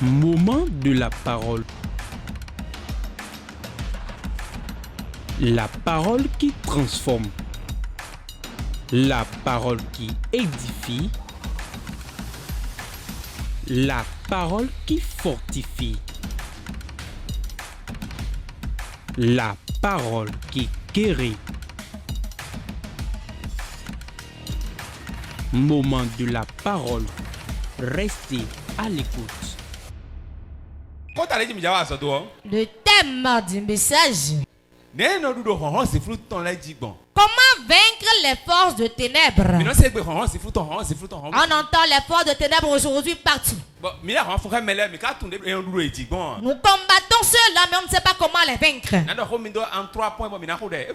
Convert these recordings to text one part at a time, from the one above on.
Moment de la parole. La parole qui transforme. La parole qui édifie. La parole qui fortifie. La parole qui guérit. Moment de la parole. Restez à l'écoute. Le thème du message. Comment vaincre les forces de ténèbres? On entend les forces de ténèbres aujourd'hui partout. Nous combattons ceux-là, mais on ne sait pas comment les vaincre. Je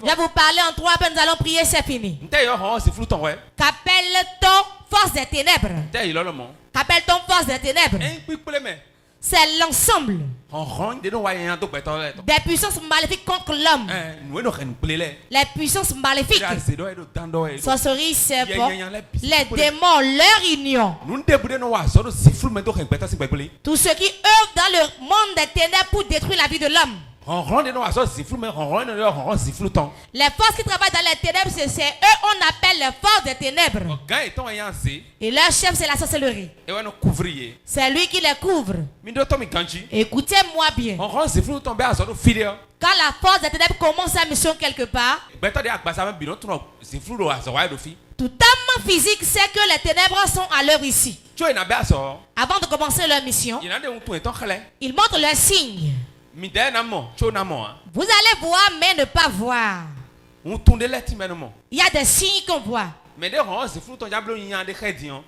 vais vous parler en 3 points, nous allons prier, c'est fini. Qu'appelle-t-on force des ténèbres? Qu'appelle-t-on force des ténèbres? C'est l'ensemble des puissances maléfiques contre l'homme. Les puissances maléfiques, sorcellerie, serpent, les démons, leur union. Tous ceux qui œuvrent dans le monde des ténèbres pour détruire la vie de l'homme. Les forces qui travaillent dans les ténèbres, c'est eux on appelle les forces des ténèbres. Et leur chef, c'est la sorcellerie. C'est lui qui les couvre. Écoutez-moi bien. Quand la force des ténèbres commence sa mission quelque part, tout homme physique sait que les ténèbres sont à l'heure ici. Avant de commencer leur mission, ils montrent leurs signes. Vous allez voir mais ne pas voir. Il y a des signes qu'on voit.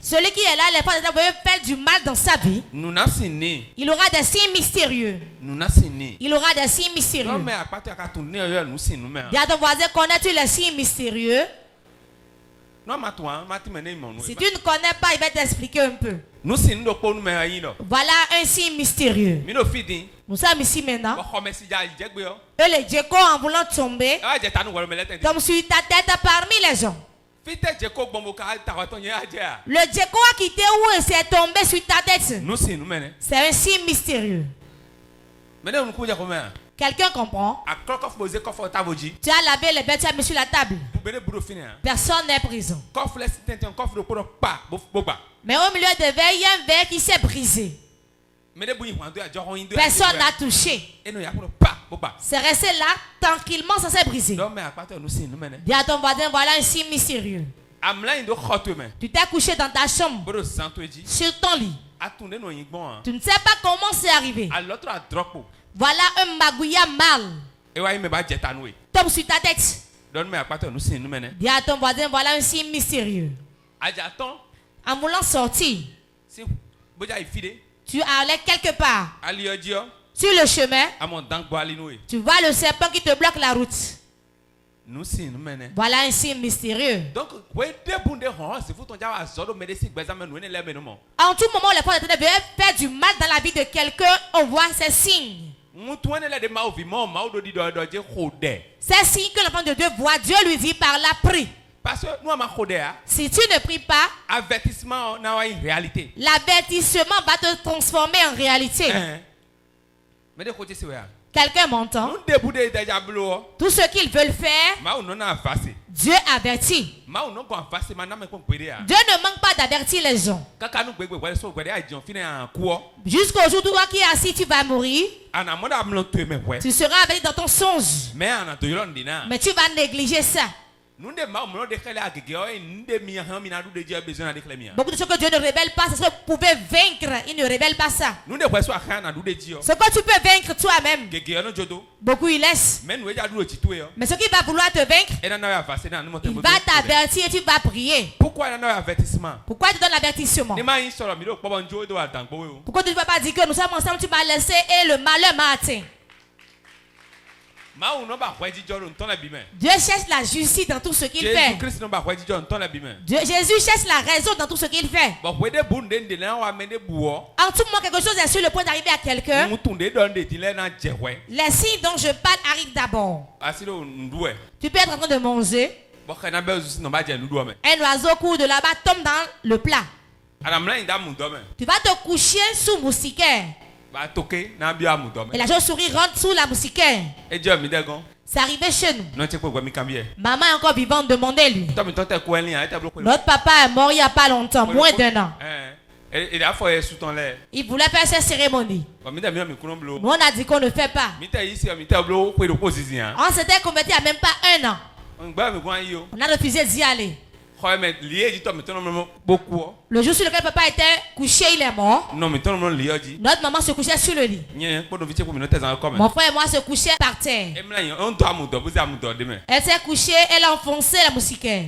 Celui qui est là, les forces veut faire du mal dans sa vie. Il aura des signes mystérieux. Il aura des signes mystérieux. Dis à ton voisin, connais-tu les signes mystérieux? Si tu ne connais pas, il va t'expliquer un peu. Voilà un signe mystérieux. Nous sommes ici maintenant. Et les Djeko en voulant tomber, comme sur ta tête parmi les gens. Le Djeko a quitté où et s'est tombé sur ta tête. C'est un signe mystérieux. Quelqu'un comprend? Tu as lavé les bêtes, tu as mis sur la table. Personne n'est prison. Mais au milieu de verre, il y a un verre qui s'est brisé. Personne n'a touché. C'est resté là, tranquillement, ça s'est brisé. Dis à ton voisin, voilà un signe mystérieux. Tu t'es couché dans ta chambre, sur ton lit. Tu ne sais pas comment c'est arrivé. Voilà un magouilla mal. Tombe sur ta tête. Dis à ton voisin, voilà un signe mystérieux. En voulant sortir, tu allais quelque part. Sur le chemin, tu vois le serpent qui te bloque la route. Voilà un signe mystérieux. En tout moment, les forces de ténèbres veulent faire du mal dans la vie de quelqu'un. On voit ces signes. Ces signes que l'enfant de Dieu voit, Dieu lui dit par la prie. Si tu ne pries pas, l'avertissement va te transformer en réalité. Quelqu'un m'entend? Tout ce qu'ils veulent faire, Dieu avertit. Dieu ne manque pas d'avertir les gens. Jusqu'au jour où toi qui es assis, tu vas mourir. Tu seras averti dans ton songe. Mais tu vas négliger ça. Beaucoup de choses que Dieu ne révèle pas, c'est ce que vous pouvez vaincre. Il ne révèle pas ça. Ce que tu peux vaincre toi-même, beaucoup il laisse. Mais ce qui va vouloir te vaincre, il va t'avertir et tu vas prier. Pourquoi tu donnes l'avertissement? Pourquoi tu ne vas pas dire que nous sommes ensemble, tu vas laisser et le malheur m'a atteint? Dieu cherche la justice dans tout ce qu'il fait. Jésus cherche la raison dans tout ce qu'il fait. En tout moment, quelque chose est sur le point d'arriver à quelqu'un. Les signes dont je parle arrivent d'abord. Tu peux être en train de manger. Un oiseau court de là-bas, tombe dans le plat. Tu vas te coucher sous moustiquaire. Et la chauve-souris rentre sous la moustiquaire. C'est arrivé chez nous. Maman est encore vivante, demandez-lui. Notre papa est mort il n'y a pas longtemps, moins d'1 an. Il voulait faire cette cérémonie. Nous on a dit qu'on ne fait pas. On s'était converti à même pas 1 an. On a refusé d'y aller. Le jour sur lequel papa était couché, il est mort. Notre maman se couchait sur le lit. Mon frère et moi se couchaient par terre. Elle s'est couchée, elle a enfoncé la moustiquaire.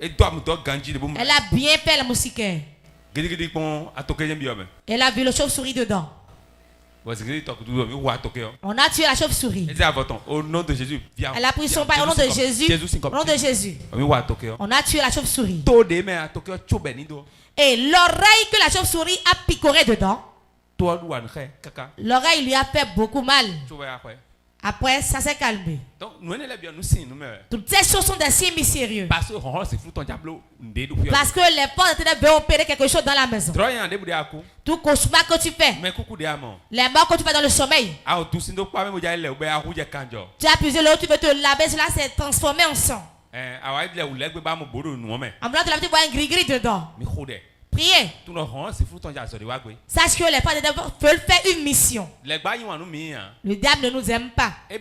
Elle a bien fait la moustiquaire. Elle a vu le chauve-souris dedans. On a tué la chauve-souris. Au nom de Jésus, viens. Elle a pris son pain au nom de Jésus. Au nom de Jésus. On a tué la chauve-souris. Et l'oreille que la chauve-souris a picoré dedans, l'oreille lui a fait beaucoup mal. Après, ça s'est calmé. Toutes ces choses sont des signes mystérieux. Parce que les forces de ténèbres veulent opérer quelque chose dans la maison. Tout cauchemar que tu fais, les morts que tu fais dans le sommeil, tu as puisé l'eau, tu veux te laver, cela s'est transformé en sang. En blanc, tu l'as vu voir un gris-gris dedans. Priez. Sache que les forces de ténèbres veulent faire une mission. Le diable ne nous aime pas. Il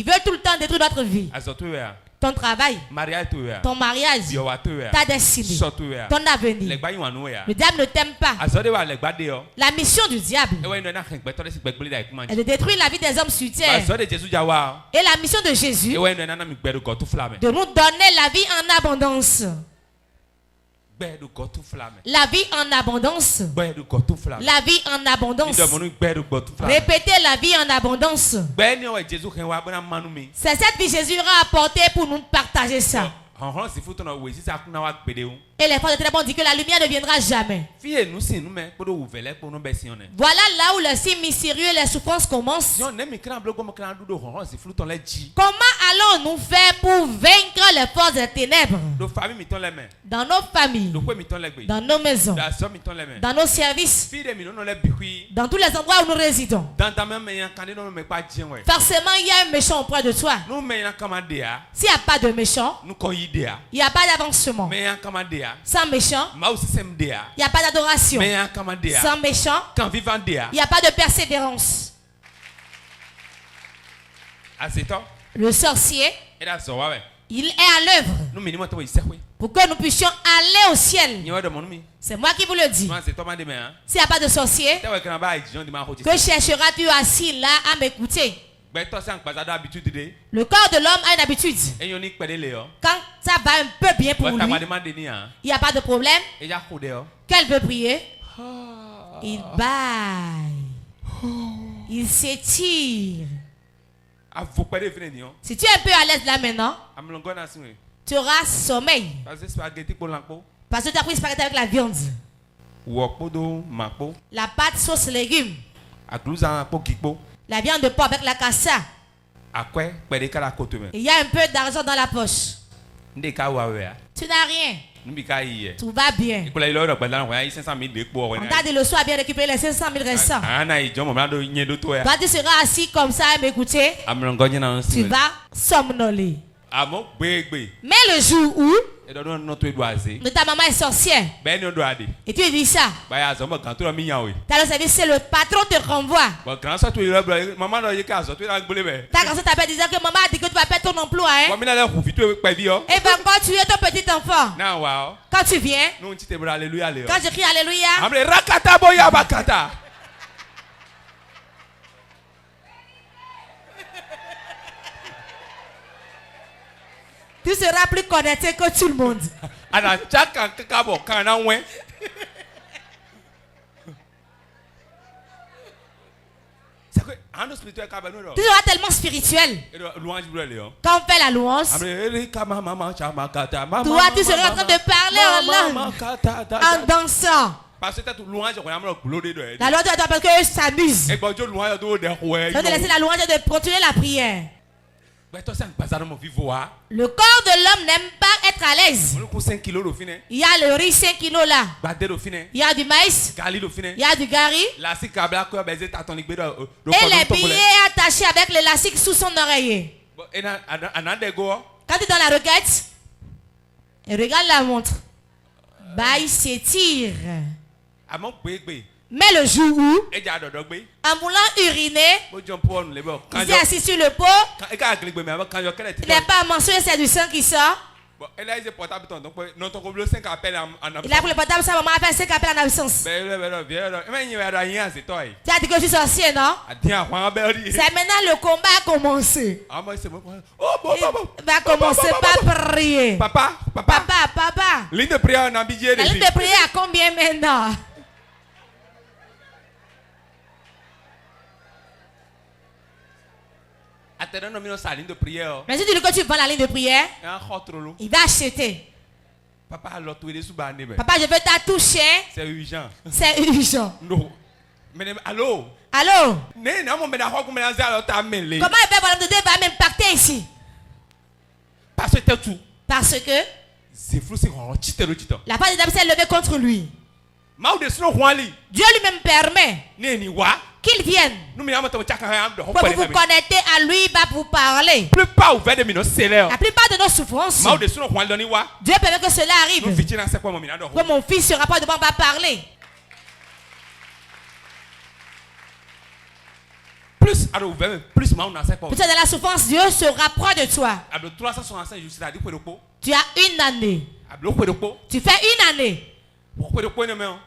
veut tout le temps détruire notre vie. Ton travail, ton mariage, ta destinée, ton avenir. Le diable ne t'aime pas. La mission du diable est de détruire la vie des hommes sur terre. Et la mission de Jésus, de nous donner la vie en abondance. La vie en abondance. La vie en abondance. Répétez la vie en abondance. C'est cette vie que Jésus a apportée pour nous partager ça. Et les forces de ténèbres ont dit que la lumière ne viendra jamais. Voilà là où le signe mystérieux et les souffrances commencent. Comment allons-nous faire pour vaincre les forces des ténèbres? Dans nos familles, dans nos maisons, dans nos services, dans tous les endroits où nous résidons. Forcément, il y a un méchant auprès de toi. S'il n'y a pas de méchant, il n'y a pas d'avancement. Sans méchant, il n'y a pas d'adoration. Sans méchant, il n'y a pas de persévérance. Le sorcier, il est à l'œuvre pour que nous puissions aller au ciel. C'est moi qui vous le dis. S'il n'y a pas de sorcier, que chercheras-tu assis là à m'écouter? Le corps de l'homme a une habitude. Quand ça va un peu bien pour lui, il n'y a pas de problème. Qu'elle veut prier, il baille, il s'étire. Si tu es un peu à l'aise là maintenant, tu auras sommeil. Parce que tu as pris spaghetti avec la viande, la pâte sauce légumes, la viande de porc avec la cassa. Il y a un peu d'argent dans la poche. Tu n'as rien. Tout va bien. On t'a dit le soir bien récupérer les 500 000 restants. Toi, tu seras assis comme ça à m'écouter. Tu vas somnoler. Mais le jour où ta maman est sorcière et tu lui dis ça, t'as le service, c'est le patron te renvoie. Ta grand-soeur t'appelle disant que maman a dit que tu vas perdre ton emploi. Et va encore tuer ton petit enfant. Quand tu viens, quand je crie Alléluia, tu seras plus connecté que tout le monde. Tu seras tellement spirituel. Quand on fait la louange, toi tu seras en train de parler en langue, en dansant. La loi doit parce que eux s'amusent. Ils ont laissé la louange de continuer la prière. Le corps de l'homme n'aime pas être à l'aise. Il y a le riz 5 kilos là. Il y a du maïs. Il y a du gari. Et les billets attachés avec l'élastique sous son oreiller. Quand tu es dans la requête, et regarde la montre. Bah, il s'étire. Mais le jour où, en voulant uriner, il s'est assis sur le pot. Il n'a pas mentionné, c'est du sang qui sort. Il a pris le portable, sa maman appelle 5 appels en absence. Tu as dit que je suis sorcier, non? C'est maintenant le combat a commencé. Il va commencer par prier. Papa. La ligne de prière à combien maintenant? Mais si tu dis que tu vends la ligne de prière, il va acheter. Papa, je veux t'attoucher. C'est urgent. Non. Allô? Comment il va m'impacter ici? Parce que la part de David s'est levée contre lui. Dieu lui-même permet qu'il vienne. Pour vous vous connecter à lui, il va vous parler. La plupart de nos souffrances, Dieu permet que cela arrive. Que mon fils sera pas devant, va parler. Plus dans la souffrance, Dieu se rapproche de toi. Tu as une année. Tu fais une année.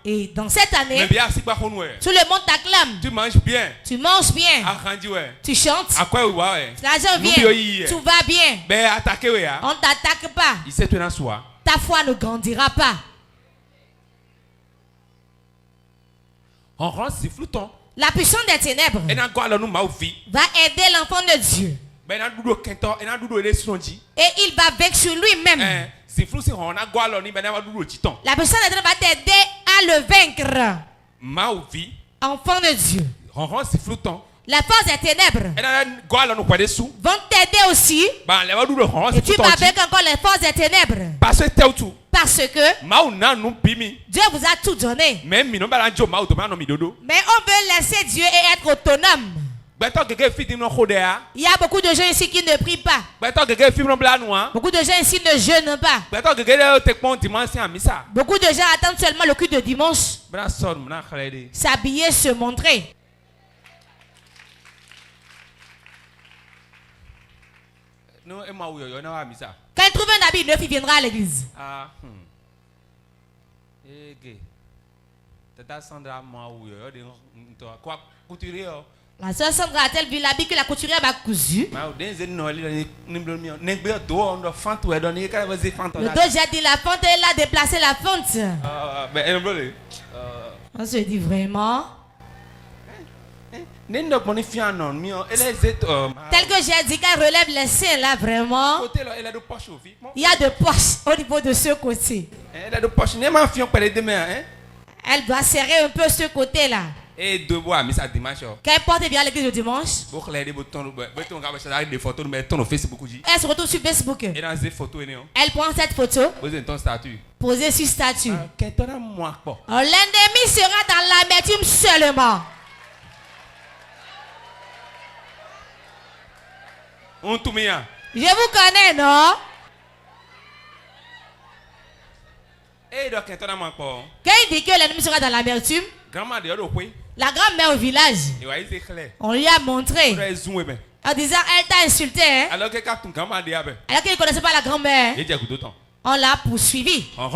Et dans cette année, tout le monde t'acclame. Tu manges bien. Tu chantes. L'argent vient. Tout va bien. On ne t'attaque pas. Ta foi ne grandira pas. La puissance des ténèbres va aider l'enfant de Dieu. Et il va vaincre sur lui-même. La puissance des ténèbres va t'aider à le vaincre. Enfant de Dieu. La force des ténèbres vont t'aider aussi. Et tu vas vaincre encore les forces des ténèbres. Parce que Dieu vous a tout donné. Mais on veut laisser Dieu et être autonome. Il y a beaucoup de gens ici qui ne prient pas. Beaucoup de gens ici ne jeûnent pas. Beaucoup de gens attendent seulement le culte de dimanche. S'habiller, se montrer. Quand il trouve un habit neuf, il viendra à l'église. La soeur Sandra a-t-elle vu l'habit que la couturière m'a cousu? Le dos, j'ai dit la fente, elle a déplacé la fente. On se dit vraiment. Tel que j'ai dit qu'elle relève les seins là, vraiment. Il y a de poches au niveau de ce côté. Elle doit serrer un peu ce côté là. Et debout à misa dimanche. Quand elle porte bien l'église le dimanche, elle se retrouve sur Facebook. Elle prend cette photo, posée sur statut. L'ennemi sera dans l'amertume seulement. Je vous connais, non? Quand il dit que l'ennemi sera dans l'amertume, la grand-mère au village, on lui a montré en disant elle t'a insulté, hein? Alors qu'il ne connaissait pas la grand-mère, on l'a poursuivi. Les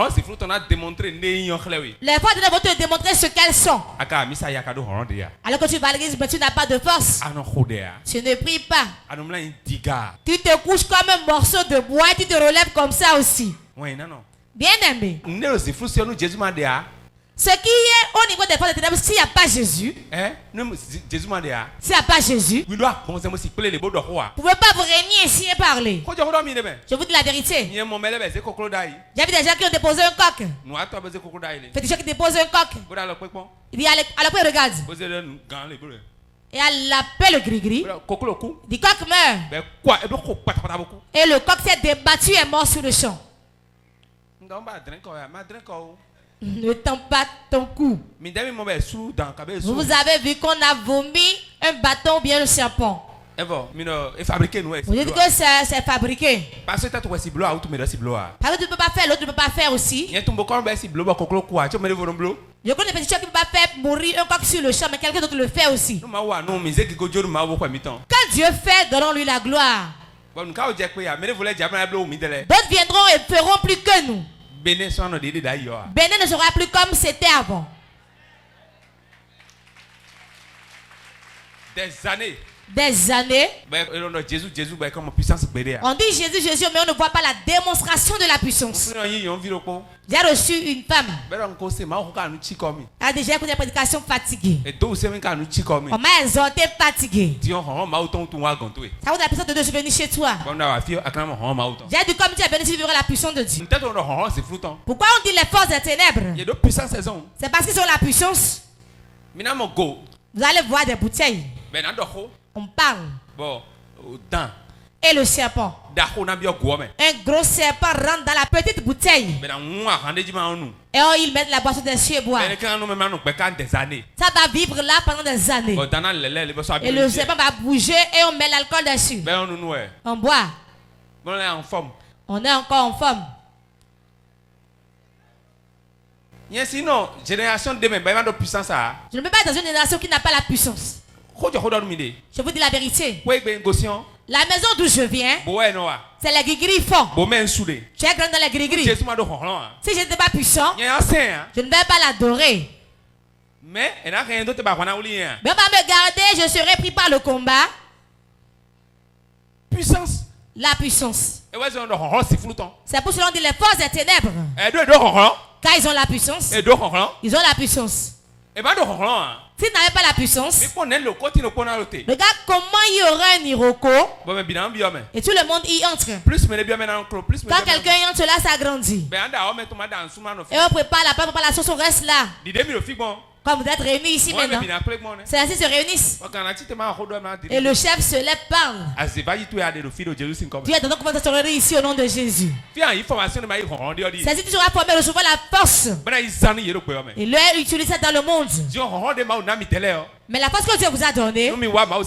femmes vont te démontrer ce qu'elles sont. Alors que tu vas à l'église, mais tu n'as pas de force. Tu ne pries pas. Tu te couches comme un morceau de bois et tu te relèves comme ça aussi. Bien aimé. Ce qui est au niveau des forces des ténèbres, s'il n'y a pas Jésus, s'il n'y a pas Jésus, vous ne pouvez pas vous régner ici et parler. Je vous dis la vérité. J'ai vu des gens qui ont déposé un coq. Il fait des gens qui déposent un coq. Il dit, alors regarde. Et elle appelle le gris-gris. Du coq meurt. Et le coq s'est débattu et est mort sur le champ. Ne tends pas ton cou. Vous avez vu qu'on a vomi un bâton ou bien le serpent. Vous dites que c'est fabriqué. Parce que tu ne peux pas faire, l'autre ne peut pas faire aussi. Je connais des petits choses qui ne peuvent pas faire mourir un coq sur le champ, mais quelqu'un d'autre le fait aussi. Quand Dieu fait, donnons-lui la gloire. D'autres viendront et feront plus que nous. Bénin ne sera plus comme c'était avant. Des années. On dit Jésus, mais on ne voit pas la démonstration de la puissance. J'ai reçu une femme. Elle a déjà écouté la prédication fatiguée. On m'a exhorté fatigué. Ça vaut la puissance de Dieu venir chez toi. J'ai dit comme tu es venu, tu vivras la puissance de Dieu. Pourquoi on dit les forces des ténèbres? C'est parce qu'ils ont la puissance. Vous allez voir des bouteilles. On parle. Et le serpent. Un gros serpent rentre dans la petite bouteille. Et il met la boisson des cieux et boit. Ça va vivre là pendant des années. Et le serpent va bouger et on met l'alcool dessus. On boit. On est encore en forme. Sinon, génération de demain, je ne peux pas être dans une génération qui n'a pas la puissance. Je vous dis la vérité. La maison d'où je viens, c'est les gris-gris forts. Tu es grand dans les gris-gris. Si je n'étais pas puissant, je ne vais pas l'adorer. Mais on va me garder, je serai pris par le combat. Puissance. La puissance. C'est pour cela qu'on dit les forces des ténèbres. Quand ils ont la puissance, ils ont la puissance. S'ils n'avaient pas la puissance, regarde comment il y aurait un Iroko et tout le monde y entre. Quand quelqu'un y entre là, ça grandit. Et on prépare la place, on prépare la sauce, on reste là. Quand vous êtes réunis ici maintenant, c'est ainsi se réunissent. Et le chef se lève, parle. Tu es dans notre conversation ici au nom de Jésus. C'est ainsi que tu seras formé, recevoir la force. Et lui utilise ça dans le monde. Mais la force que Dieu vous a donnée, comme dans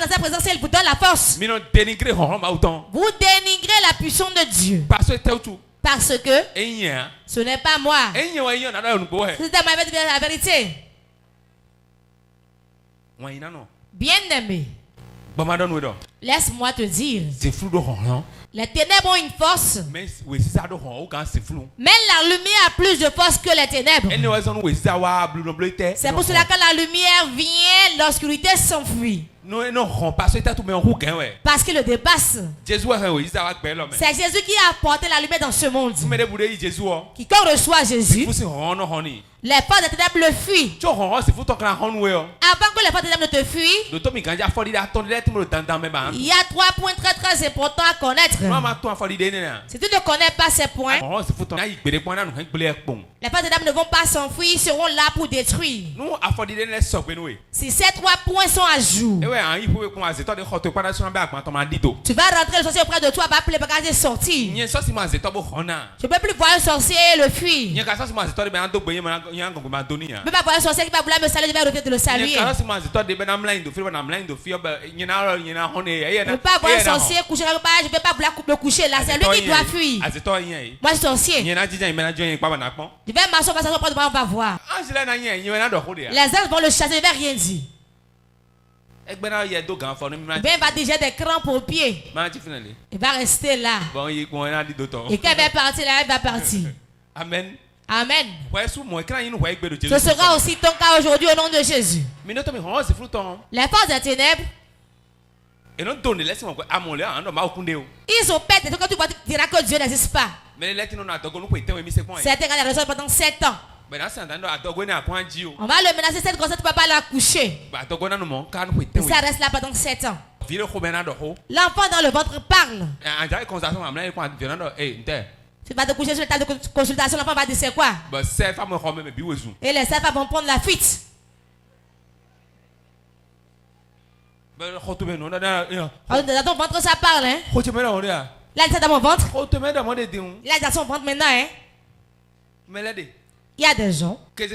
sa présence, il vous donne la force. Vous dénigrez la puissance de Dieu. Parce que ce n'est pas moi. C'est la vérité. Bien aimé, laisse-moi te dire, les ténèbres ont une force, mais la lumière a plus de force que les ténèbres. C'est pour cela que la lumière vient, l'obscurité s'enfuit. Parce qu'il le dépasse. C'est Jésus qui a apporté la lumière dans ce monde. Quiconque reçoit Jésus, les forces des ténèbres le fuient. Avant que les forces des ténèbres ne te fuient, il y a 3 points très très importants à connaître. Si tu ne connais pas ces points, les forces des ténèbres ne vont pas s'enfuir, ils seront là pour détruire. Si ces 3 points sont à jour, tu vas rentrer, le sorcier auprès de toi va appeler le bagage et sortir. Je ne peux plus voir un sorcier et le fuir. Je ne peux pas voir un sorcier qui va vouloir me saluer, je vais revenir de le saluer. Je ne peux pas voir un sorcier coucher quelque part, je ne peux pas vouloir me coucher là, c'est lui qui doit fuir. Moi je suis sorcier. Je vais m'asseoir, on va voir. Les anges vont le chasser, je ne vais rien dire. Il va déjà des crampes aux pieds. Il va rester là. Et quand il va partir là, il va partir. Amen. Amen. Ce sera aussi ton cas aujourd'hui au nom de Jésus. Les forces des ténèbres, ils ont peur de tout. Quand tu vois, tu diras que Dieu n'existe pas. Certains gars restent pendant 7 ans. On va le menacer, cette grossesse, tu ne peux pas la coucher. Et ça reste là pendant 7 ans. L'enfant dans le ventre parle. Tu vas te coucher sur le tas de consultation, l'enfant va dire c'est quoi? Et les serfs vont prendre la fuite. Dans ton ventre, ça parle, hein? Là, il est dans mon ventre. Il est dans son ventre maintenant, hein? Il y a des gens. En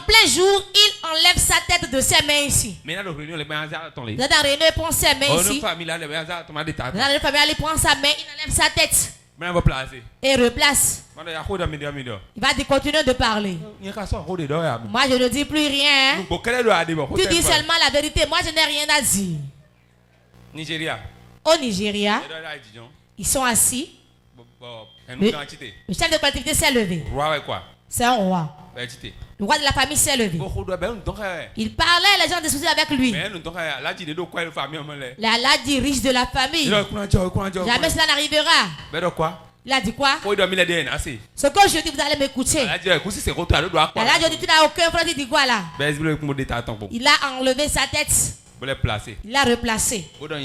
plein jour, il enlève sa tête de ses mains ici. Dans la réunion, il prend ses mains ici. Dans la famille, il prend sa main, il enlève sa tête. Et replace. Il va continuer de parler. Moi, je ne dis plus rien. Tu dis seulement la vérité. Moi, je n'ai rien à dire. Au Nigeria, ils sont assis. Le chef de collectivité s'est levé. C'est un roi. Le roi de la famille s'est levé. Il parlait, les gens discutaient avec lui. Là, dit riche de la famille. Jamais cela n'arrivera. Il a dit quoi? Ce que je dis, vous allez m'écouter. Là, je dis, tu n'as aucun frère, il dit quoi là? Il a enlevé sa tête. Il l'a replacé. Là, il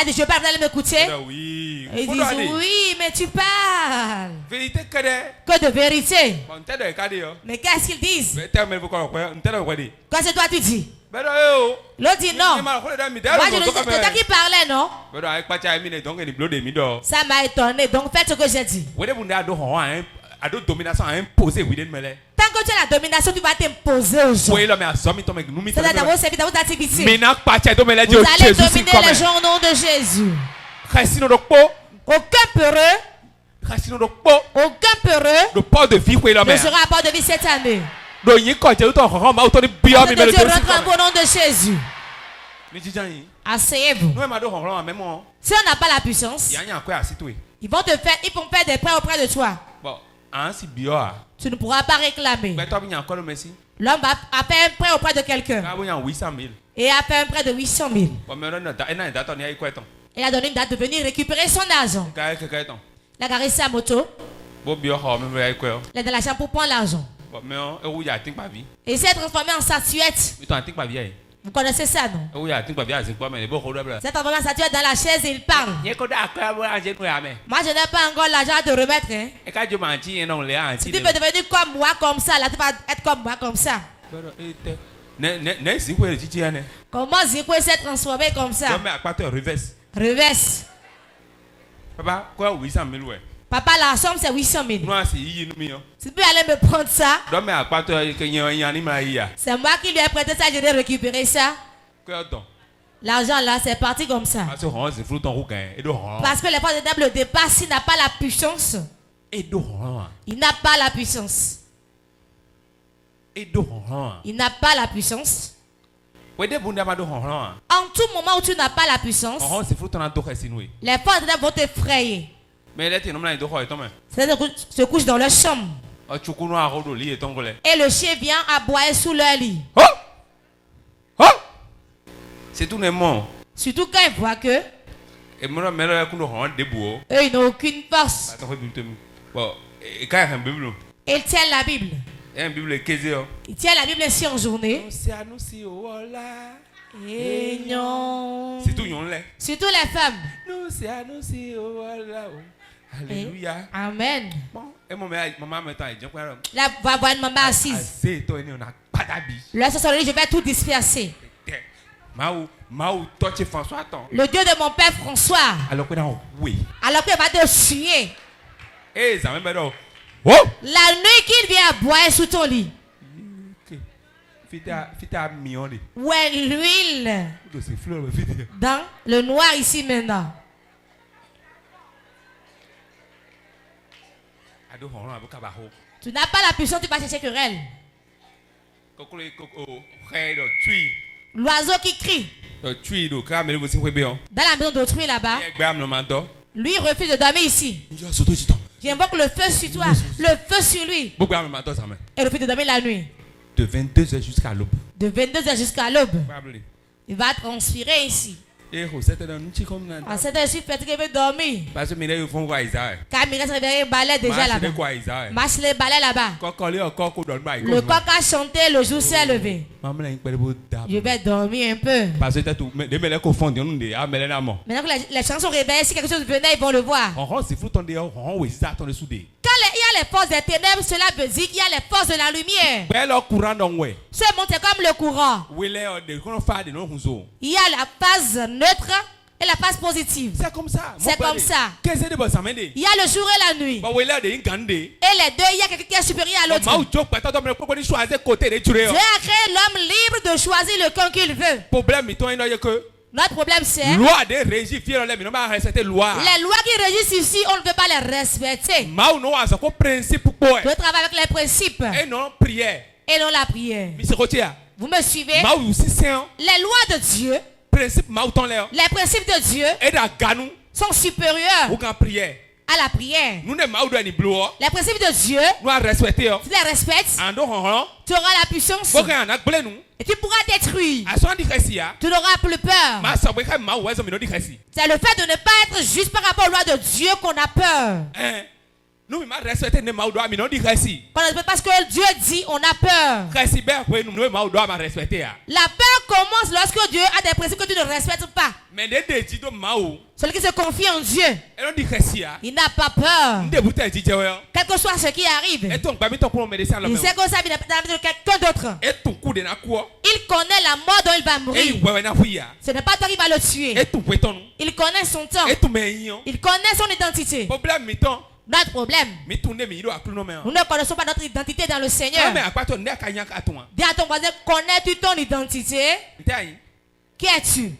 dit, je parle, vous allez m'écouter. Ils disent, oui, mais tu parles. Que de vérité. Mais qu'est-ce qu'ils disent? Quoi c'est toi tu dis? L'autre dit non. Moi je dis, c'est toi qui parlais, non? Ça m'a étonné, donc faites ce que j'ai dit. Tant que tu as la domination, tu vas t'imposer aux gens. C'est dans vos services, dans vos activités. Vous allez dominer les gens au nom de Jésus. Aucun peureux ne sera à part de vie cette année. Au nom de Jésus. Asseyez-vous. Si on n'a pas la puissance, ils vont faire des prêts auprès de toi. Tu ne pourras pas réclamer. L'homme a fait un prêt auprès de quelqu'un. Et a fait un prêt de 800 000. Il a donné une date de venir récupérer son argent. Il a garé sa moto. Il a de l'argent pour prendre l'argent. Et il s'est transformé en statuette. Vous connaissez ça, non? C'est transformé en statuette dans la chaise et il parle. Moi, je n'ai pas encore l'argent à te remettre. Hein? Si tu veux devenir comme moi, comme ça, là, tu vas être comme moi, comme ça. Comment Zikwe s'est transformé comme ça? Reverse. Papa, la somme c'est 800 000. Si tu peux aller me prendre ça, c'est moi qui lui ai prêté ça, je vais récupérer ça. L'argent là, c'est parti comme ça. Parce que les forces de diable le dépassent, il n'a pas la puissance. Il n'a pas la puissance. Il n'a pas la puissance. En tout moment où tu n'as pas la puissance, les forces de diable vont t'effrayer. C'est-à-dire se couchent dans leur chambre. Et le chien vient aboyer sous leur lit. C'est tout le monde. Surtout quand ils voient que eux, ils n'ont aucune force. Ils tiennent la Bible. Ils tiennent la Bible ainsi en journée. Surtout les femmes. Alléluia. Amen. Là, va voir une maman assise. Là, ce soir, je vais tout disperser. Le Dieu de mon père François. Alors qu'il va te tuer. La nuit qu'il vient boire sous ton lit. Où est l'huile? Dans le noir ici maintenant. Tu n'as pas la puissance, tu vas chercher querelle. L'oiseau qui crie. Dans la maison d'autrui là-bas. Lui refuse de dormir ici. J'invoque le feu sur toi, le feu sur lui. Et refuse de dormir la nuit. De 22h jusqu'à l'aube. De 22h jusqu'à l'aube. Il va transpirer ici. À cette heure, je suis fatigué, je vais dormir. Car Mireille s'est réveillé, il balait déjà là-bas. Marche les balais là-bas. Le coq a chanté, le jour s'est levé. Je vais dormir un peu. Parce que Maintenant que les gens sont réveillés, si quelque chose venait, ils vont le voir. Quand il y a les forces des ténèbres, cela veut dire qu'il y a les forces de la lumière. Ce monde est comme le courant. Il y a la phase neutre et la phase positive. C'est comme ça. C'est comme ça. Il y a le jour et la nuit. Et les deux, il y a quelqu'un qui est supérieur à l'autre. Dieu a créé l'homme libre de choisir le camp qu'il veut. Notre problème c'est les lois qui régissent ici, on ne veut pas les respecter. On travaille avec les principes et non la prière. Vous me suivez? Les lois de Dieu, les principes de Dieu sont supérieurs à la prière. Les principes de Dieu, tu les respectes, tu auras la puissance et tu pourras détruire. Tu n'auras plus peur. C'est le fait de ne pas être juste par rapport aux lois de Dieu qu'on a peur. Parce que Dieu dit on a peur. La peur commence lorsque Dieu a des principes que tu ne respectes pas. Celui qui se confie en Dieu, il n'a pas peur. Quel que soit ce qui arrive, il sait que ça vient de quelqu'un d'autre. Il connaît la mort dont il va mourir. Ce n'est pas toi qui vas le tuer. Il connaît son temps. Il connaît son identité. Notre problème, nous ne connaissons pas notre identité dans le Seigneur. Dis à ton voisin, connais-tu ton identité? Qui es-tu?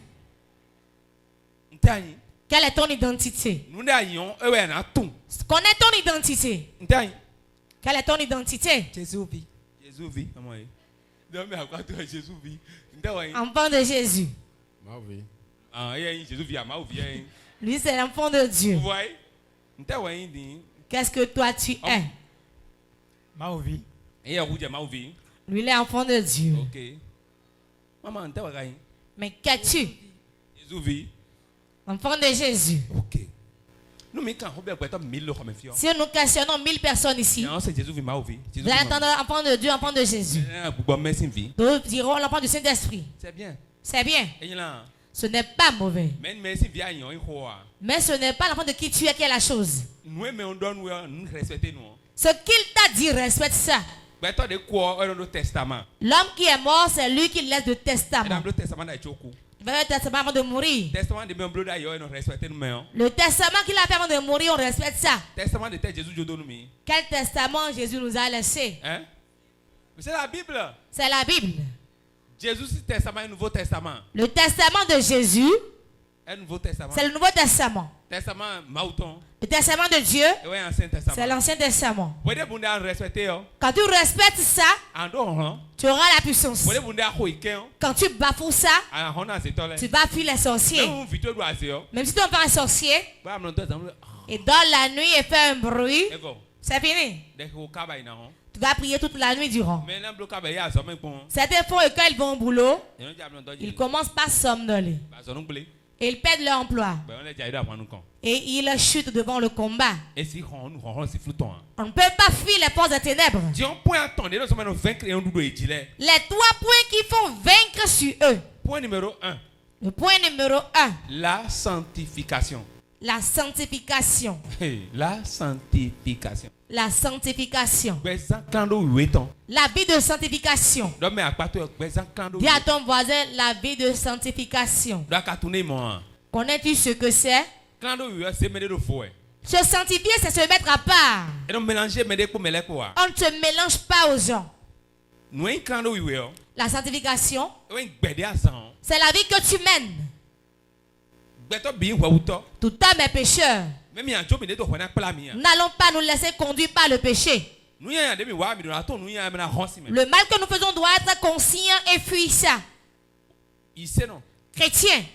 Quelle est ton identité? Connais ton identité. Quelle est ton identité? Enfant de Jésus. Lui, c'est l'enfant de Dieu. Qu'est-ce que toi tu es? Lui, il est enfant de Dieu. Mais qu'es-tu? Enfant de Jésus. Si nous questionnons 1000 personnes ici, vous allez entendre enfant de Dieu, enfant de Jésus. Nous dirons l'enfant du Saint-Esprit. C'est bien. C'est bien. Ce n'est pas mauvais. Mais ce n'est pas l'enfant de qui tu es qui est la chose. Ce qu'il t'a dit, respecte ça. L'homme qui est mort, c'est lui qui laisse le testament. Il va le testament avant de mourir. Le testament qu'il a fait avant de mourir, on respecte ça. Quel testament Jésus nous a laissé? C'est la Bible. C'est la Bible. Le testament de Jésus, c'est le Nouveau Testament. Le testament de Dieu, c'est l'Ancien Testament. Quand tu respectes ça, tu auras la puissance. Quand tu bafoues ça, tu vas fuir les sorciers. Même si tu es un sorcier, et dans la nuit et fait un bruit, c'est fini. Tu vas prier toute la nuit durant. Certains font et quand ils vont au boulot, ils commencent par somnoler. Et ils perdent leur emploi. Et ils chutent devant le combat. On ne peut pas fuir les forces des ténèbres. Les 3 points qui font vaincre sur eux. Point numéro 1. Le point numéro 1. La sanctification. La sanctification. La sanctification. La sanctification. La vie de sanctification. Dis à ton voisin la vie de sanctification. Connais-tu ce que c'est? Se sanctifier, c'est se mettre à part. On ne se mélange pas aux gens. La sanctification, c'est la vie que tu mènes. Tout homme est pécheur. Nous n'allons pas nous laisser conduire par le péché. Le mal que nous faisons doit être conscient et fuir ça. Chrétien,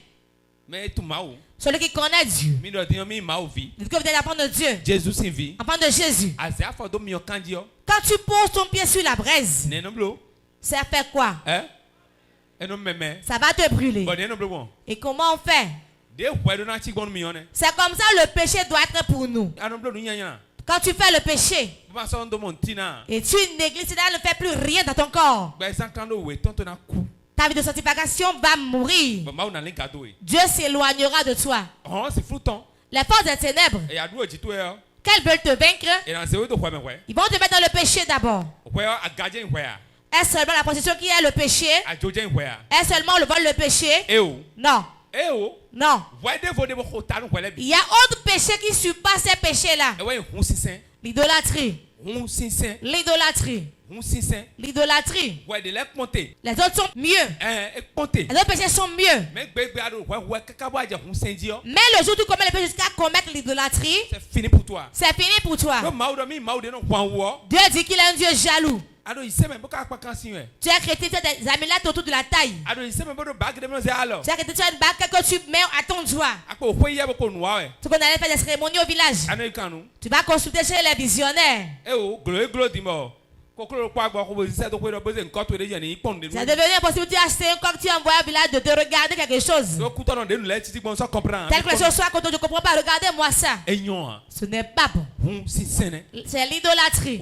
celui qui connaît Dieu, que vous êtes enfant de Dieu, enfant de Jésus, quand tu poses ton pied sur la braise, ça fait quoi? Ça va te brûler. Et comment on fait? C'est comme ça le péché doit être pour nous. Quand tu fais le péché et tu négliges, ne fais plus rien dans ton corps, ta vie de sanctification va mourir. Dieu s'éloignera de toi. Les forces des ténèbres, qu'elles veulent te vaincre, ils vont te mettre dans le péché d'abord. Est-ce seulement la position qui est le péché? Est-ce seulement le vol, le péché? Non. Non. Il y a autre péché qui surpasse ces péchés-là. L'idolâtrie. L'idolâtrie. L'idolâtrie. Les autres sont mieux. Les autres péchés sont mieux. Mais le jour où tu commets le péché jusqu'à commettre l'idolâtrie, c'est fini pour toi. C'est fini pour toi. Dieu dit qu'il est un Dieu jaloux. Tu es chrétien, tu as des amulettes autour de la taille. Tu es chrétien, tu as une bague que tu mets à ton doigt. Tu qu'on allait faire des cérémonies au village. Tu vas consulter chez les visionnaires. Ça devient impossible. Tu as acheté un coq, tu envoies au village de te regarder quelque chose. Tel que les choses soient quand je ne comprends pas, regardez-moi ça. Ce n'est pas bon. C'est l'idolâtrie.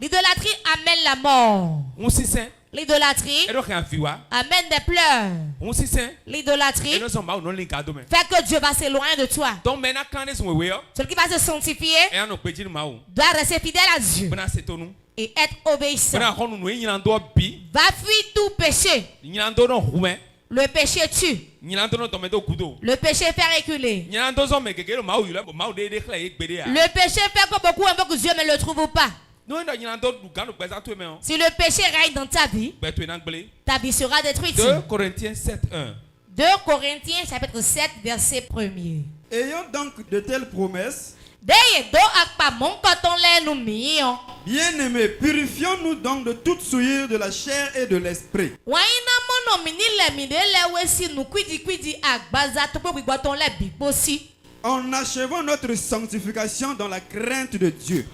L'idolâtrie amène la mort. L'idolâtrie amène des pleurs. L'idolâtrie fait que Dieu va s'éloigner de toi. Celui qui va se sanctifier doit rester fidèle à Dieu et être obéissant. Va fuir tout péché. Le péché tue. Le péché fait reculer. Le péché fait que beaucoup invoquent Dieu mais ne le trouvent pas. Si le péché règne dans ta vie sera détruite. 2 Corinthiens 7:1. 2 Corinthiens chapitre 7 verset 1er. Ayant donc de telles promesses, bien-aimés, purifions-nous donc de toute souillure de la chair et de l'esprit, en achevant notre sanctification dans la crainte de Dieu.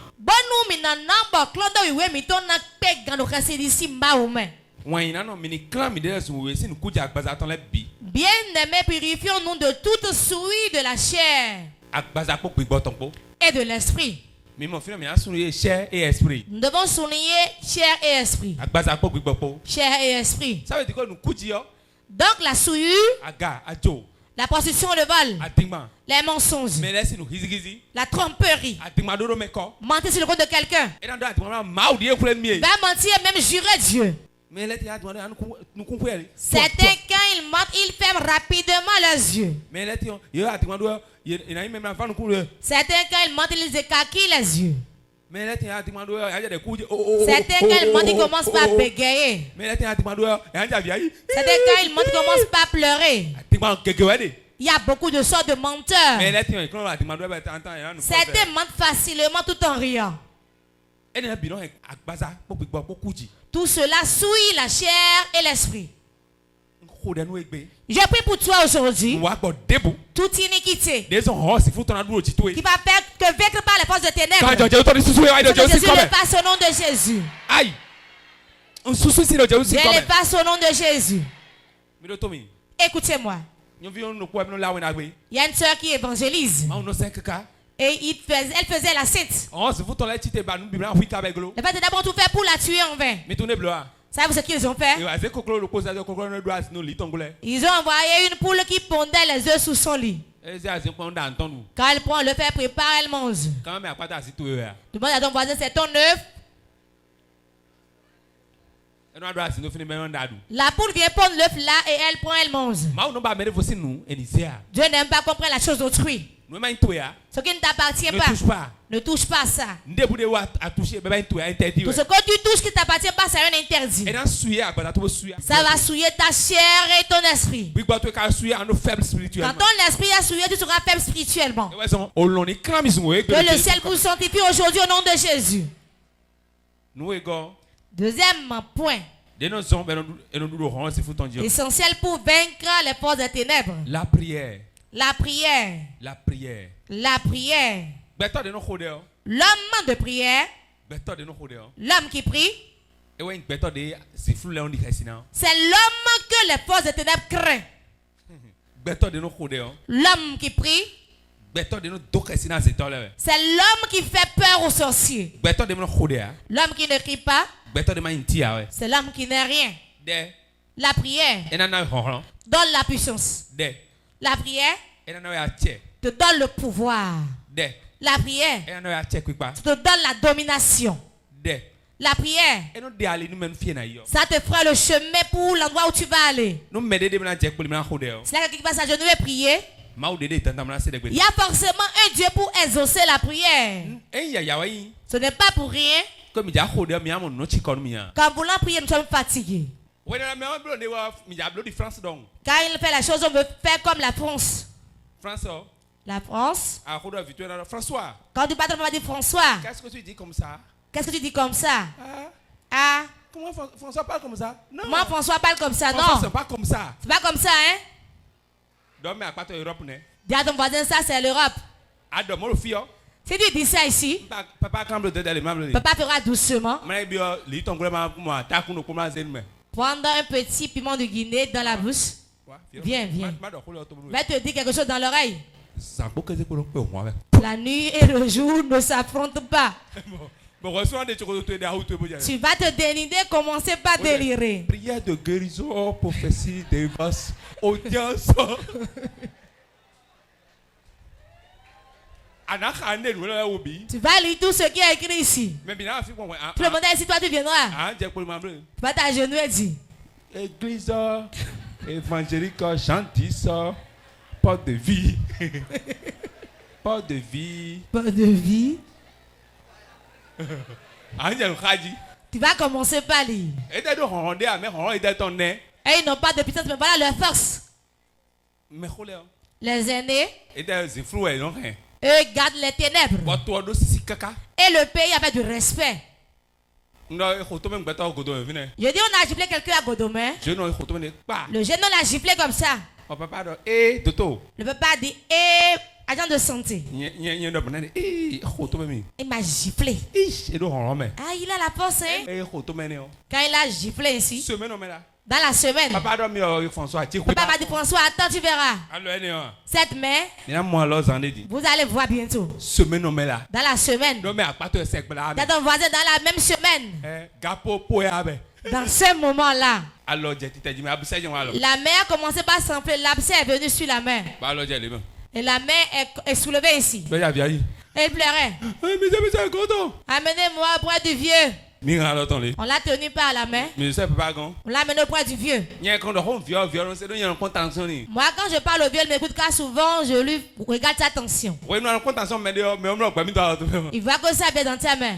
Bien-aimés, purifions-nous de toute souillure de la chair et de l'esprit. Nous devons souligner chair et esprit. Chair et esprit. Donc la souillure, la prostitution, le vol, les mensonges, la tromperie, mentir sur le compte de quelqu'un, va mentir et même jurer Dieu. Certains, quand ils mentent, ils ferment rapidement leurs yeux. Certains, quand ils mentent, ils écarquillent les yeux. Certains, quand ils mentent, ils commencent par bégayer. Certains, quand ils mentent, ils commencent par pleurer. Il y a beaucoup de sortes de menteurs. Certains mentent facilement tout en riant. Tout cela souille la chair et l'esprit. Je prie pour toi aujourd'hui. Toute iniquité qui va faire que vaincre par les forces de ténèbres. Jésus le passe au nom de Jésus. Je le passe au nom de Jésus. Écoutez-moi. Il y a une soeur qui évangélise. Et elle faisait la sainte. Le fait d'abord tout faire pour la tuer en vain. Savez-vous ce qu'ils ont fait? Ils ont envoyé une poule qui pondait les œufs sous son lit. Quand elle prend le fait, prépare, elle mange. Demande à ton voisin, c'est ton œuf. La poule vient pondre l'œuf là et elle prend, elle mange. Dieu n'aime pas qu'on prenne la chose d'autrui. Ce qui ne t'appartient pas, ne touche pas ça. Tout ce que tu touches qui ne t'appartient pas, c'est un interdit. Ça va souiller ta chair et ton esprit. Quand ton esprit est souillé, tu seras faible spirituellement. Que le ciel vous sanctifie aujourd'hui au nom de Jésus. Deuxième point. Essentiel pour vaincre les forces des ténèbres. La prière. La prière. La prière. La prière. L'homme de prière. L'homme qui prie. C'est l'homme que les forces des ténèbres craignent. L'homme qui prie. C'est l'homme qui fait peur aux sorciers. L'homme qui ne crie pas. C'est l'homme qui n'est rien. La prière donne la puissance. La prière te donne le pouvoir. La prière te donne la domination. La prière, ça te fera le chemin pour l'endroit où tu vas aller. C'est là que quelqu'un va s'agenouiller et prier. Il y a forcément un Dieu pour exaucer la prière. Ce n'est pas pour rien. Quand voulant prier, nous sommes fatigués. Quand il fait la chose, on veut faire comme la France. La France. Quand tu parles, on va dire François. Qu'est-ce que tu dis comme ça? Qu'est-ce que tu dis comme ça? Ah. Comment François parle comme ça? Non. Moi, François parle comme ça, non. C'est pas comme ça. C'est pas comme ça, hein? Dis à ton voisin, ça c'est l'Europe. Si tu dis ça ici, papa fera doucement. Prendre un petit piment de Guinée dans la bouche. Viens. Va te dire quelque chose dans l'oreille. La nuit et le jour ne s'affrontent pas. Tu vas te dénider, commencer par délirer. Prière de guérison, prophétie, délivrance, audience. Tu vas lire tout ce qui est écrit ici. Tout le monde est ici, toi tu viendras. Tu vas t'agenouiller et dire. Église évangélique, chantisse, porte de vie. Porte de vie. Porte de vie. Tu vas commencer par lire. Et ils n'ont pas de puissance, mais voilà leur force. Les aînés, eux gardent les ténèbres. Et le pays avait du respect. Je dis, on a giflé quelqu'un à Godomé. Le jeune homme l'a giflé comme ça. Le papa dit, agent de santé. Il m'a giflé. Ah, il a la force, hein? Quand il a giflé ici, dans la semaine, papa m'a dit, François, attends, tu verras. Cette main, vous allez voir bientôt. Dans la semaine, dans ton voisin, dans la même semaine. Dans ce moment-là, la main a commencé par s'enfler. L'abcès est venu sur la main. Et la main est soulevée ici. Et il pleurait. Amenez-moi auprès du vieux. On l'a tenu par la main. On l'a amené auprès du vieux. Moi, quand je parle au vieux, il m'écoute car souvent je lui regarde sa tension. Il voit que ça vient dans ta main.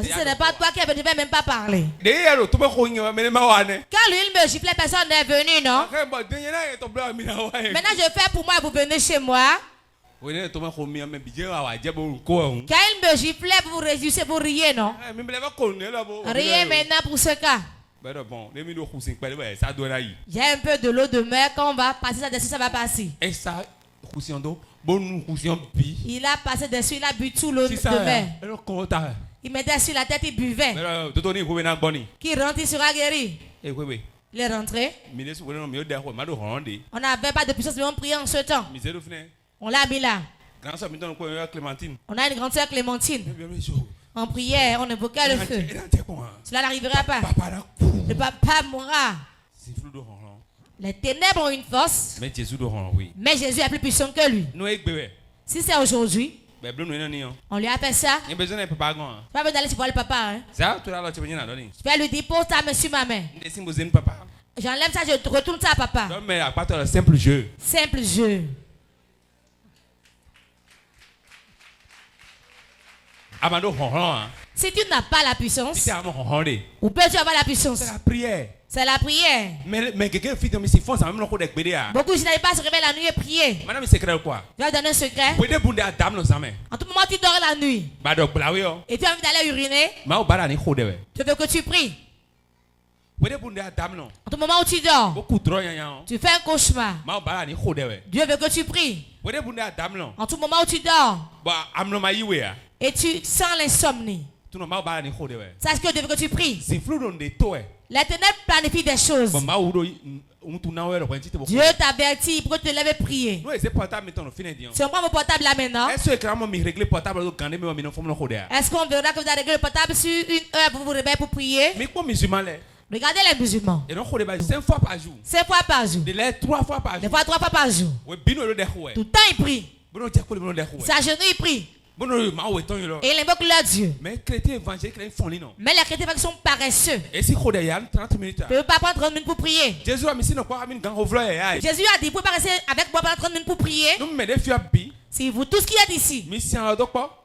Si ce n'est pas toi qui es venu, tu ne vas même pas parler. Quand lui, il me giflait, personne n'est venu, non? Maintenant, je fais pour moi et vous venez chez moi. Quand il me giflait, vous réussissez, vous riez, non? Riez maintenant pour ce cas. Il y a un peu de l'eau de mer, quand on va passer ça dessus, ça va passer. Il a passé dessus, il a bu tout l'eau de mer. Il mettait sur la tête, il buvait. Qui rentre, il sera guéri. Il est rentré. On n'avait pas de puissance, mais on priait en ce temps. On l'a mis là. On a une grande sœur Clémentine. On priait, on évoquait le feu. Cela n'arrivera pas. Le papa mourra. Les ténèbres ont une force. Mais Jésus est plus puissant que lui. Si c'est aujourd'hui, on lui a fait ça. Tu vas d'aller voir le papa. Hein? Tu vas lui dire, pose ta main sur ma main. J'enlève ça, je retourne ça à papa. Simple jeu. Simple jeu. Si tu n'as pas la puissance, où peux-tu avoir la puissance? C'est la prière. C'est la prière. Mais quelqu'un fait comme beaucoup de gens n'arrivent pas à se réveiller la nuit et prier. Madame, c'est quoi? Je vais te donner un secret. En tout moment, tu dors la nuit. Et tu as envie d'aller uriner. Je veux que tu pries. En tout moment où tu dors, tu fais un cauchemar. Dieu veut que tu pries. En tout moment où tu dors, et tu sens l'insomnie. Sache que Dieu veut que tu pries. Les ténèbres planifient des choses. Dieu t'avertit pour que tu te lèves et prier. Si on prend vos portables là maintenant, est-ce qu'on verra que vous avez réglé le portable sur une heure pour vous réveiller pour prier? Regardez les musulmans. 5 fois par jour. 3 fois par jour. Des fois 3 fois par jour. Tout le temps ils prient. Sa genou il prie. Et il invoque leur Dieu. Mais les chrétiens évangéliques sont paresseux. Ils ne peuvent pas prendre 30 minutes pour prier. Jésus a dit, vous ne pouvez pas rester avec moi pendant 30 minutes pour prier. Si vous tous qui êtes ici,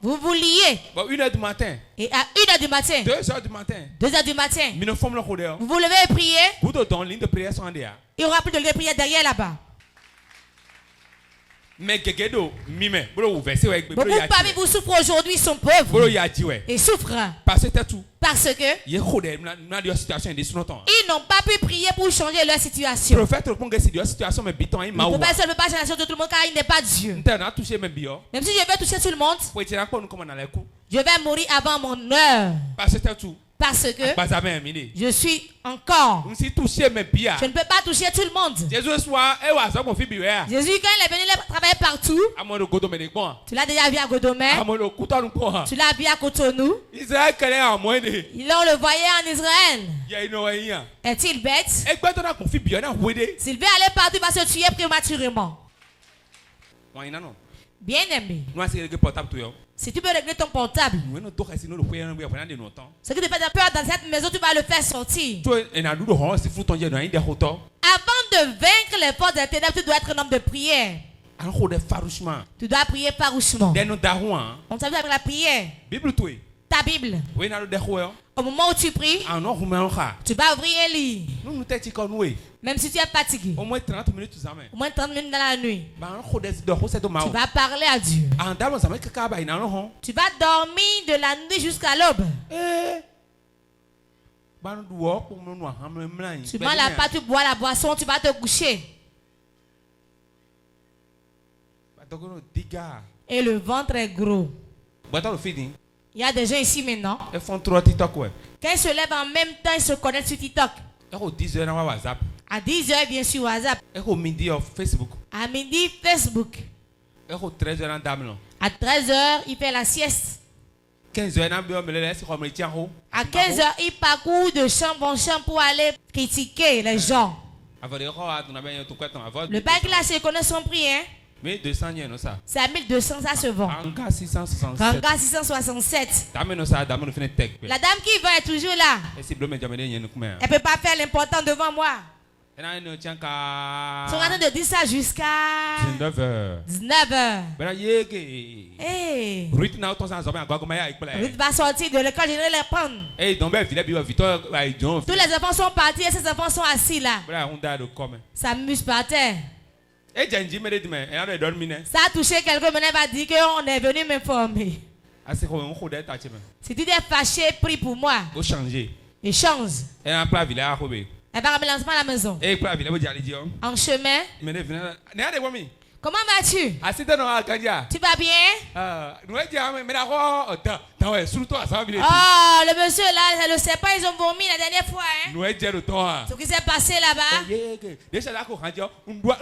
vous vous liez. 1h du matin. Et à 1h du matin. 2h du matin. 2h du matin. Vous vous levez et priez. Il y aura plus de ligne de prière derrière là-bas. Beaucoup parmi vous souffrent aujourd'hui, sont pauvres. Ils souffrent. Parce que ils n'ont pas pu prier pour changer leur situation. Le prophète ne peut pas changer la situation de tout le monde car il n'est pas Dieu. Même si je veux toucher tout le monde, je vais mourir avant mon heure. Parce que je suis encore. Je ne peux pas toucher tout le monde. Jésus, quand il est venu travailler partout, tu l'as déjà vu à Godomé, tu l'as vu à Cotonou. Ils le voyait en Israël. Est-il bête? S'il veut aller partout, il va se tuer prématurément. Bien aimé. Si tu peux régler ton portable, ce qui te fait peur dans cette maison, tu vas le faire sortir. Avant de vaincre les forces des ténèbres, tu dois être un homme de prière. Tu dois prier farouchement. On s'amuse avec la prière. Ta Bible. Au moment où tu pries, tu vas ouvrir et lire. Même si tu es fatigué, au moins 30 minutes dans la nuit, tu vas parler à Dieu. Tu vas dormir de la nuit jusqu'à l'aube. Tu manges la pâte, tu bois la boisson, tu vas te coucher. Et le ventre est gros. Il y a des gens ici maintenant. Quand ils se lèvent en même temps, ils se connectent sur TikTok. À 10h, il vient sur WhatsApp. À midi, Facebook. À 13h, il fait la sieste. À 15h, il parcourt de chambre en chambre pour aller critiquer les gens. Le bac là, se connaît son prix, hein? 1200 yen, ça. C'est à 1200, ça se vend. Ranga 667. La dame qui vend est toujours là. Elle ne peut pas faire l'important devant moi. Ils sont en train de dire ça jusqu'à 19h. Hey. Ruth va sortir de l'école, je vais les prendre. Tous les enfants sont partis et ces enfants sont assis là. Ça m'amuse par terre. Ça a touché quelqu'un, maintenant il va dire qu'on est venu m'informer. Si tu es fâché, prie pour moi. Et change. Elle va ramener l'enfant à la maison. En chemin. Comment vas-tu? Tu vas bien? Oh, le monsieur là, je ne sais pas, ils ont vomi la dernière fois. Hein? Ce qui s'est passé là-bas.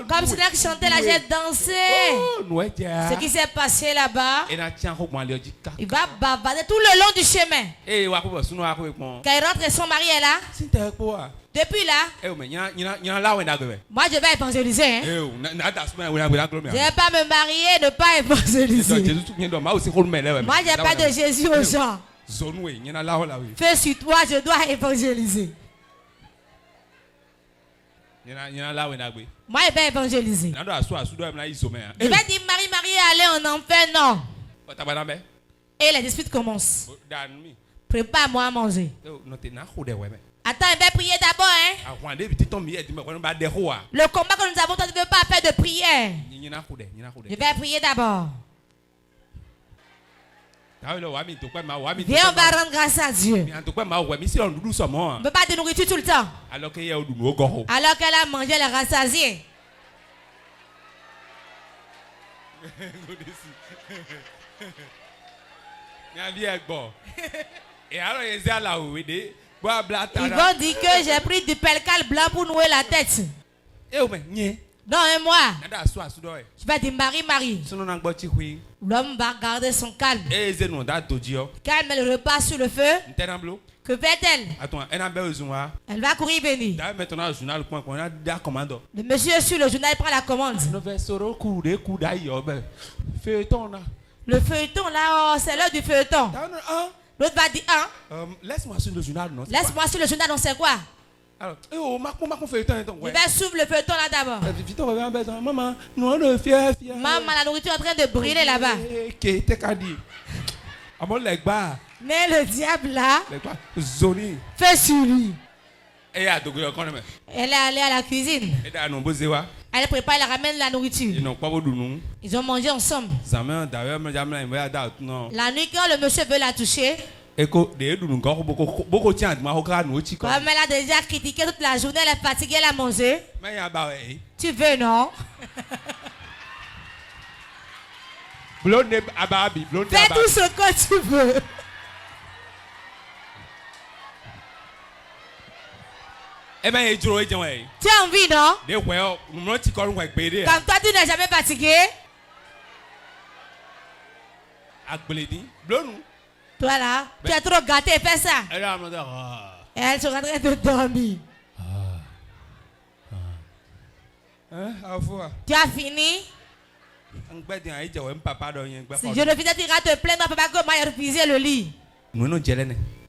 Comme celui qui chantait là, j'ai dansé. Ce qui s'est passé là-bas. Il va bavarder tout le long du chemin. Quand il rentre et son mari est là. Depuis là, moi je vais évangéliser. Hein? Je ne vais pas me marier, ne pas évangéliser. Moi je n'ai pas de Jésus aux gens. Fais sur toi, je dois évangéliser. Moi je vais évangéliser. Je vais dire Marie, allez en enfer, non. Et les disputes commencent. Prépare-moi à manger. Attends, il va prier d'abord, hein? Le combat que nous avons, toi, tu ne veux pas faire de prière. Je vais prier d'abord. Viens, on va rendre grâce à Dieu. On ne peut pas de nourriture tout le temps. Alors qu'elle a mangé, elle a rassasié. Ils vont dire que j'ai pris du pelcal blanc pour nouer la tête. Non, et moi, je vais dire Marie. L'homme va garder son calme. Quand elle met le repas sur le feu, que fait-elle? Elle va courir venir. Le monsieur sur le journal prend la commande. Le feuilleton là, oh, c'est l'heure du feuilleton. L'autre va dire, laisse-moi sur le journal, non? Laisse-moi sur le journal, non, c'est quoi? Alors, il va suivre le feuilleton là d'abord. Maman, la nourriture est en train de brûler là-bas. Mais le diable là fait sur lui. Elle est allée à la cuisine. Elle prépare, elle ramène la nourriture. Ils ont mangé ensemble. La nuit, quand le monsieur veut la toucher, comme elle a déjà critiqué toute la journée, elle est fatiguée, elle a mangé. Tu veux, non? Fais tout ce que tu veux. Tu as envie, non? Comme toi, tu n'es jamais fatigué. Toi là, tu es trop gâté, fais ça. Elle se en train de dormir. Tu as fini? Si je ne finis, tu iras te plaindre, papa, comment il a refusé le lit.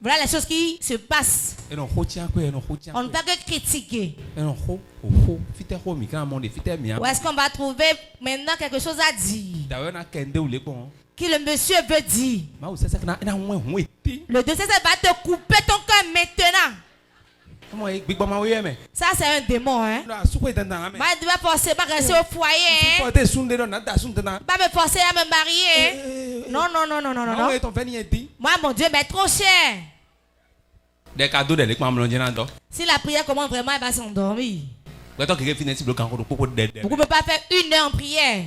Voilà les choses qui se passent. On ne peut que critiquer. Où est-ce qu'on va trouver maintenant quelque chose à dire? Qui le monsieur veut dire. Le deuxième va te couper ton cœur maintenant. Ça c'est un démon, hein. Moi je dois forcément rester au foyer, hein. Pas me forcer à me marier. Non. Moi mon Dieu m'est trop cher. Si la prière commence vraiment, elle va s'endormir. Vous ne pouvez pas faire 1 heure en prière.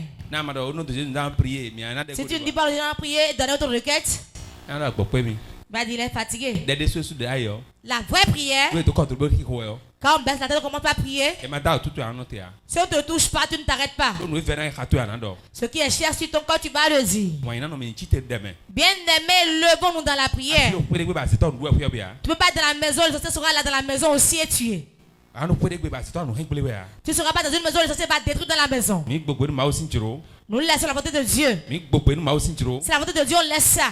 Si tu ne dis pas en prière, donne autre requête. Va dire, il est fatigué. La vraie prière, quand on baisse la tête, on commence à prier. Si on ne te touche pas, tu ne t'arrêtes pas. Ce qui est cher sur ton corps, tu vas le dire. Bien-aimés, levons-nous dans la prière. Tu ne peux pas être dans la maison, le sorcier sera là dans la maison aussi et tuer. Tu ne seras pas dans une maison, le sorcier va détruire dans la maison. Nous laissons la volonté de Dieu. C'est la volonté de Dieu, on laisse ça.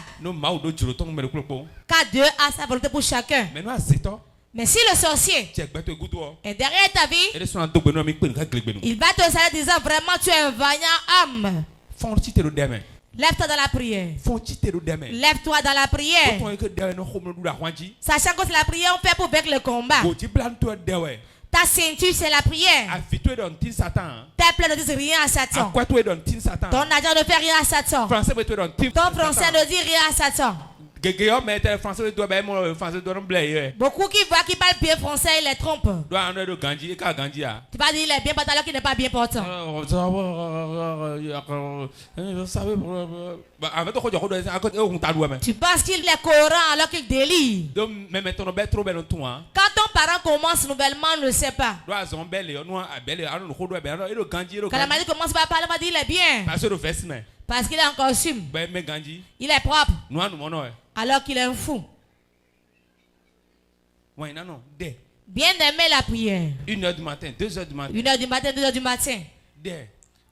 Car Dieu a sa volonté pour chacun. Mais si le sorcier est derrière ta vie, il va te saluer disant vraiment tu es un vaillant homme. Lève-toi dans la prière. Lève-toi dans la prière. Sachant que c'est la prière, on fait pour vaincre le combat. Ta ceinture, c'est la prière. Tes plaies ne disent rien à Satan. Ton argent ne fait rien à Satan. Ton français ne dit rien à Satan. Beaucoup qui voient qu'il parle bien français, ils les trompent. Tu vas dire il est bien portant alors qu'il n'est pas bien portant. Tu penses qu'il est cohérent alors qu'il délie. Quand ton parent commence nouvellement, on ne le sait pas. Quand la maladie commence à parler, on va dire il est bien. Parce qu'il est en costume. Il est propre. Alors qu'il est un fou. Bien aimer la prière. 1h du matin, 2h du matin. 1h du matin, 2h du matin.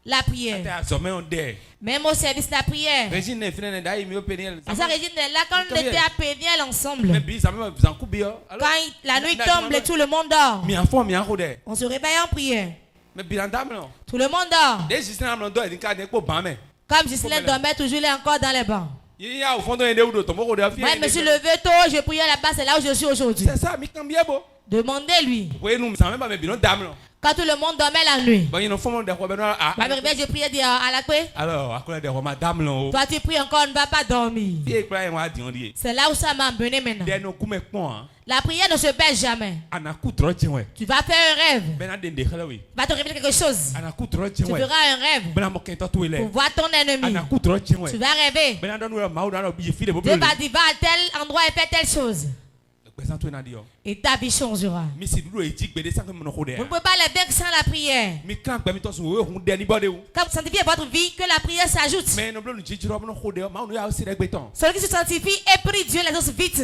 La prière. Même au service de la prière. Régine est là quand on était à Péniel ensemble. Quand la nuit tombe et tout le monde dort. On se réveille en prière. Tout le monde dort. Comme Gislaine dormait toujours, il est encore dans les bancs. Moi, je me suis levé tôt, je priais là-bas, c'est là où je suis aujourd'hui. Demandez-lui. Quand tout le monde dormait la nuit. Je priais à la paix. Alors, toi tu pries encore, ne va pas dormir. C'est là où ça m'a amené maintenant. La prière ne se perd jamais. Tu vas faire un rêve. Tu vas te révéler quelque chose. Tu feras un rêve. Pour voir ton ennemi. Tu vas rêver. Dieu va dire, va à tel endroit et faire telle chose. Et ta vie changera. Vous ne pouvez pas aller bien sans la prière. Quand vous sanctifiez votre vie, que la prière s'ajoute. Celui qui se sanctifie et prie Dieu les autres vite.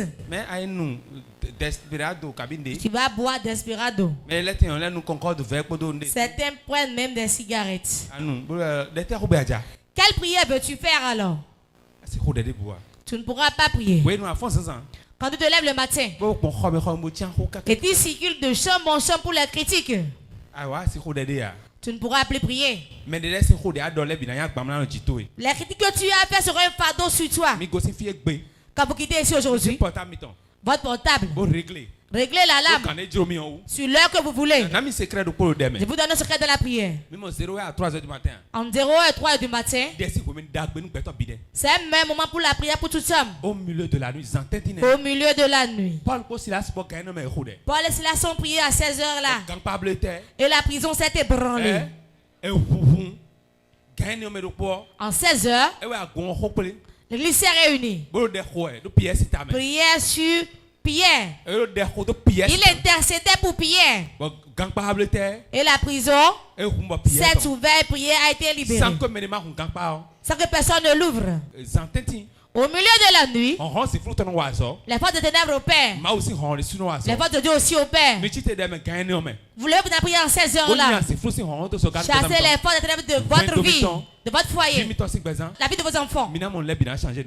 Tu vas boire desperado. Certains prennent même des cigarettes. Quelle prière veux-tu faire alors? Tu ne pourras pas prier. Quand tu te lèves le matin et tu circules de chambre en chambre pour les critiques, tu ne pourras plus prier. Les critiques que tu as fait seront un fardeau sur toi. Quand vous quittez ici aujourd'hui, votre portable, réglez l'alarme sur l'heure que vous voulez. Je vous donne un secret de la prière. En 0 et 3 heures du matin, c'est un même moment pour la prière pour tout homme. Au milieu de la nuit. Au milieu de la nuit. Paul et Silas ont prié à 16 heures là. Et la prison s'est ébranlée. En 16 heures, l'église s'est réunie. Prière sur Pierre. Il intercédait pour Pierre. Et la prison s'est ouverte, prière a été libérée. Sans que personne ne l'ouvre. Au milieu de la nuit, les forces de ténèbres opèrent. Les forces de Dieu aussi opèrent. Vous levez vous prier en 16 heures là. Chassez les forces de ténèbres de votre vie, de votre foyer, la vie de vos enfants.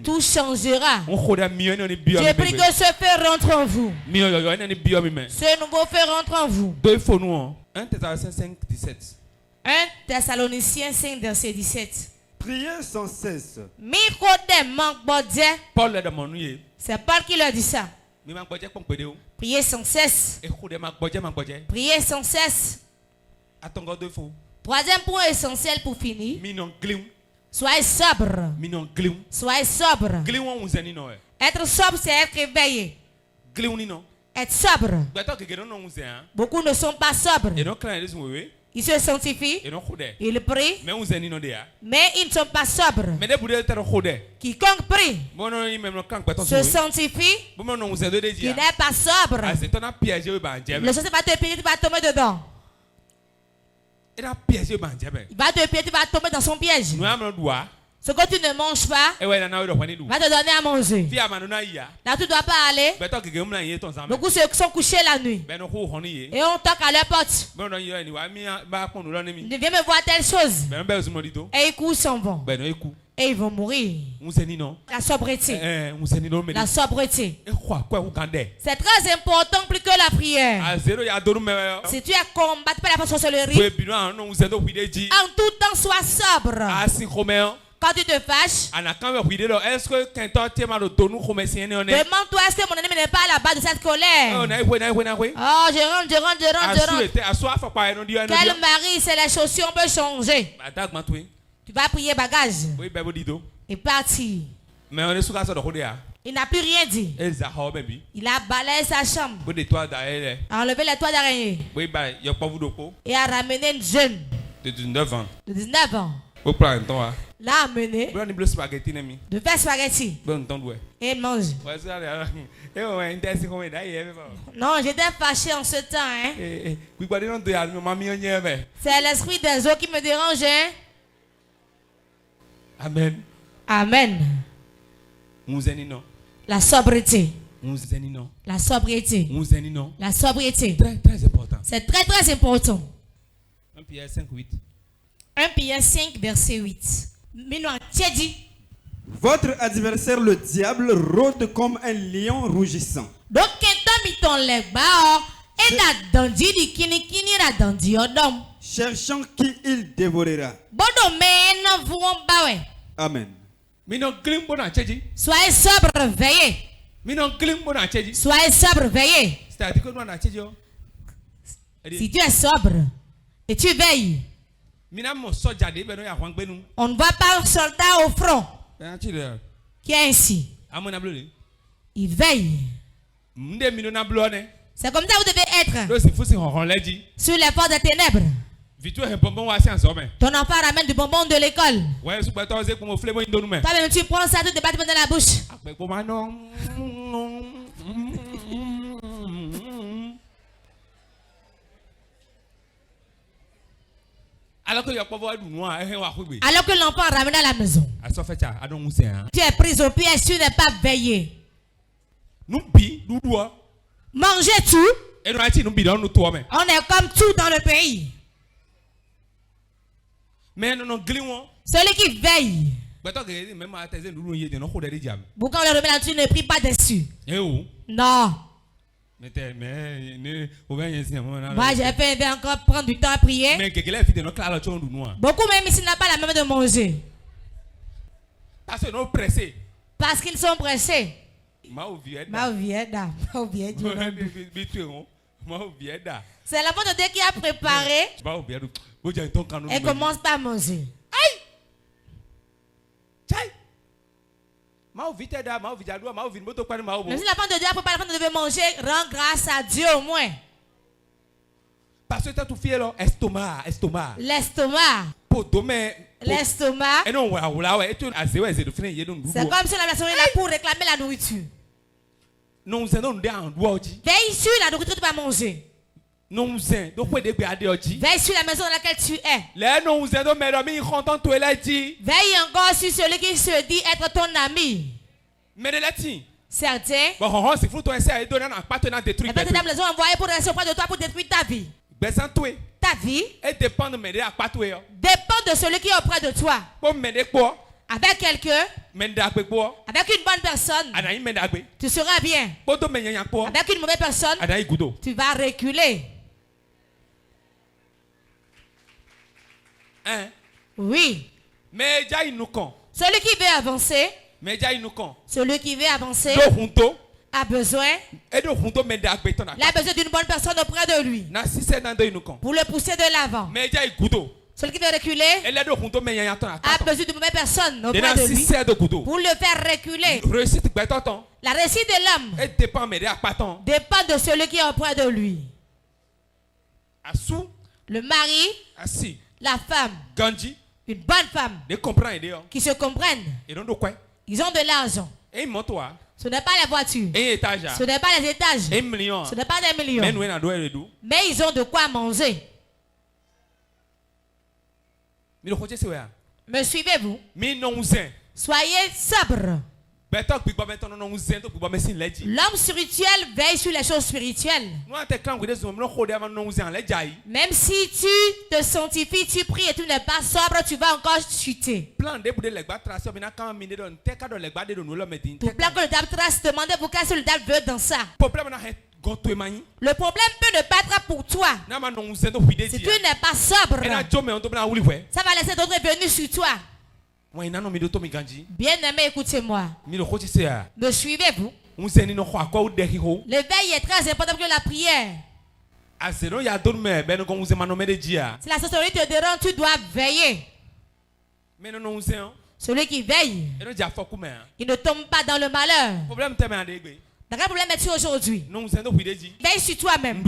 Tout changera. Je prie que ce feu rentre en vous. Ce nouveau feu rentre en vous. 1 Thessaloniciens 5, 17. 1 Thessaloniciens 5, verset 17. Priez sans cesse. Paul est dans mon nuit. C'est Paul qui leur dit ça. Priez sans cesse. Priez sans cesse. Troisième point essentiel pour finir. Soyez sobre. Soyez sobre. Être sobre, c'est être éveillé. Être sobre. Beaucoup ne sont pas sobres. Ils se sanctifient, ils prient, mais ils ne sont pas sobres. Quiconque prie se sanctifie, il n'est pas sobre. Le sorcier va te piéger, tu vas tomber dedans. Il va te piéger, tu vas tomber dans son piège. Ce que tu ne manges pas, va te donner à manger. Là, tu ne dois pas aller. Beaucoup sont couchés la nuit. Et on toque à leur porte. Viens me voir telle chose. Et ils courent s'en vont. Et ils vont mourir. La sobriété. La sobriété. C'est très important plus que la prière. Si tu es combattu par la sorcellerie, en tout temps sois sobre. Quand tu te fâches, demande-toi est-ce que mon ennemi n'est pas à la base de cette colère. Oh, je rentre. Quel mari, c'est les chaussures, on peut changer. Tu vas prier bagage et partir. Il n'a plus rien dit. Il a balayé sa chambre, a enlevé les toits d'araignée et a ramené une jeune de 19 ans. L'a amené de faire spaghetti et mange. Non, j'étais fâché en ce temps. Hein? C'est l'esprit des eaux qui me dérange. Hein? Amen. Amen. La sobriété. La sobriété. La sobriété. Très important. C'est très très important. 1 Pierre 5, 8. 1 Pierre 5, verset 8. Votre adversaire le diable rôde comme un lion rougissant. Cherchant qui il dévorera. Amen. Soyez sobre, veillez. Soyez sobre, veillez. Si tu es sobre, Et tu veilles. On ne voit pas un soldat au front qui est ainsi. Il veille. C'est comme ça que vous devez être. Sur les portes des ténèbres. Ton enfant ramène du bonbon de l'école. Toi-même tu prends ça, tu te bats dans la bouche. Alors que l'enfant ramène à la maison. Tu es pris au piège, tu n'es pas veillé. Manger tout. On est comme tout dans le pays. Celui qui veille. Pourquoi on le remet là-dessus, ne prie pas dessus. Non. Moi, j'ai fait encore prendre du temps à prier. Beaucoup même ici n'ont pas la même de manger. Parce qu'ils sont pressés. C'est la faute de Dieu qui a préparé. Et commence pas à manger. Même si la femme de Dieu a préparé, la femme devait manger, rends grâce à Dieu au moins. Parce que tu fais l'estomac. L'estomac. C'est comme si la personne est là pour réclamer la nourriture. Veille sur la nourriture que tu vas manger. Veille sur la maison dans laquelle tu es. Veille encore sur celui qui se dit être ton ami. Certains. Les ont envoyé pour rester auprès de toi pour détruire ta vie. Ta vie dépend de celui qui est auprès de toi. Avec quelqu'un, avec une bonne personne, tu seras bien. Avec une mauvaise personne, tu vas reculer. Oui. Celui qui veut avancer, a besoin d'une bonne personne auprès de lui pour le pousser de l'avant. Celui qui veut reculer a besoin d'une mauvaise personne auprès de lui pour le faire reculer. La réussite de l'homme dépend de celui qui est auprès de lui. Le mari, la femme, une bonne femme qui se comprennent. Ils ont de l'argent. Ce n'est pas les voitures. Ce n'est pas les étages. Ce n'est pas des millions. Mais ils ont de quoi manger. Me suivez-vous? Soyez sobre. L'homme spirituel veille sur les choses spirituelles. Même si tu te sanctifies, tu pries et tu n'es pas sobre, tu vas encore chuter. Tout plan que le diable trace, demandez pourquoi le diable veut dans ça. Le problème peut ne pas être pour toi. Si tu n'es pas sobre, ça va laisser d'autres venus sur toi. Bien-aimé, écoutez-moi. Me suivez-vous? L'éveil est très important que la prière. Si la sorcellerie te dérange, tu dois veiller. Celui qui veille, il ne tombe pas dans le malheur. Dans quel problème es-tu aujourd'hui? Veille sur toi-même.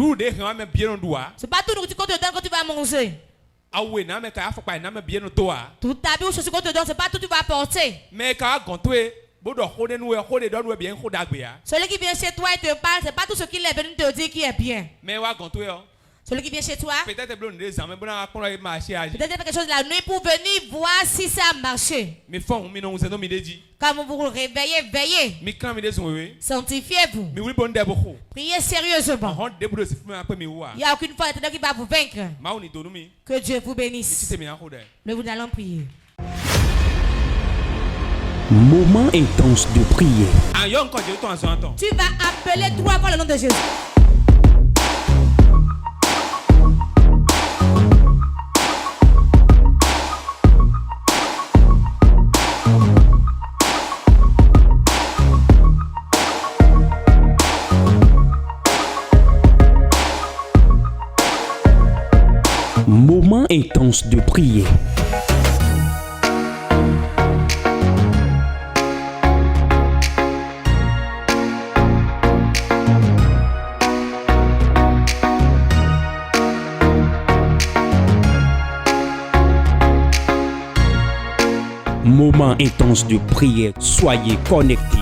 C'est pas tout ce qu'on te donne quand tu vas manger. Tout ta vie ou ce qu'on te donne, c'est pas tout que tu vas apporter. Celui qui vient chez toi et te parle, c'est pas tout ce qu'il est venu te dire qui est bien. Celui qui vient chez toi, peut-être quelque chose de la nuit pour venir voir si ça a marché. Quand vous vous réveillez, veillez. Sanctifiez-vous. Priez sérieusement. Il n'y a aucune foi qui va vous vaincre. Que Dieu vous bénisse. Nous allons prier. Moment intense de prière. Tu vas appeler 3 fois le nom de Jésus. Moment intense de prière. Moment intense de prière, soyez connectés.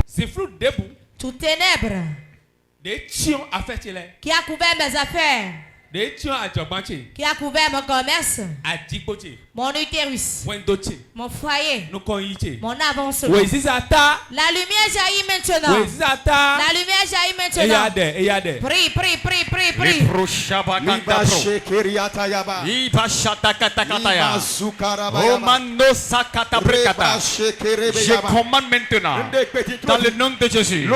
C'est flou debout. Tout ténèbres Des tions à faire tirer. qui a couvert mes affaires, Des tions à jobbancher. qui a couvert mon commerce, À dipoter. mon utérus, Point dotier. mon foyer, Nous conyicher. mon avancement. Oui, c'est ça. La lumière jaillit maintenant. Oui, c'est ça. La lumière jaillit Et maintenant. y a des. Prie, prie, prie, prie, prie. Je commande maintenant, dans le nom de Jésus,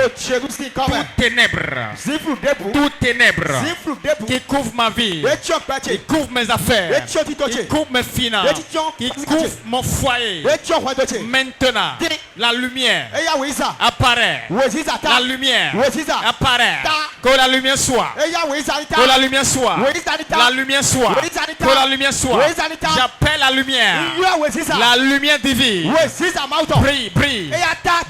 toute ténèbres qui couvre ma vie, qui couvre mes affaires, qui couvre mes finances, qui couvre mon foyer. Maintenant, la lumière apparaît. La lumière apparaît. Que la lumière soit. Que la lumière soit. La lumière soit. Que la lumière soit. J'appelle la lumière. La lumière divine. Prie, prie.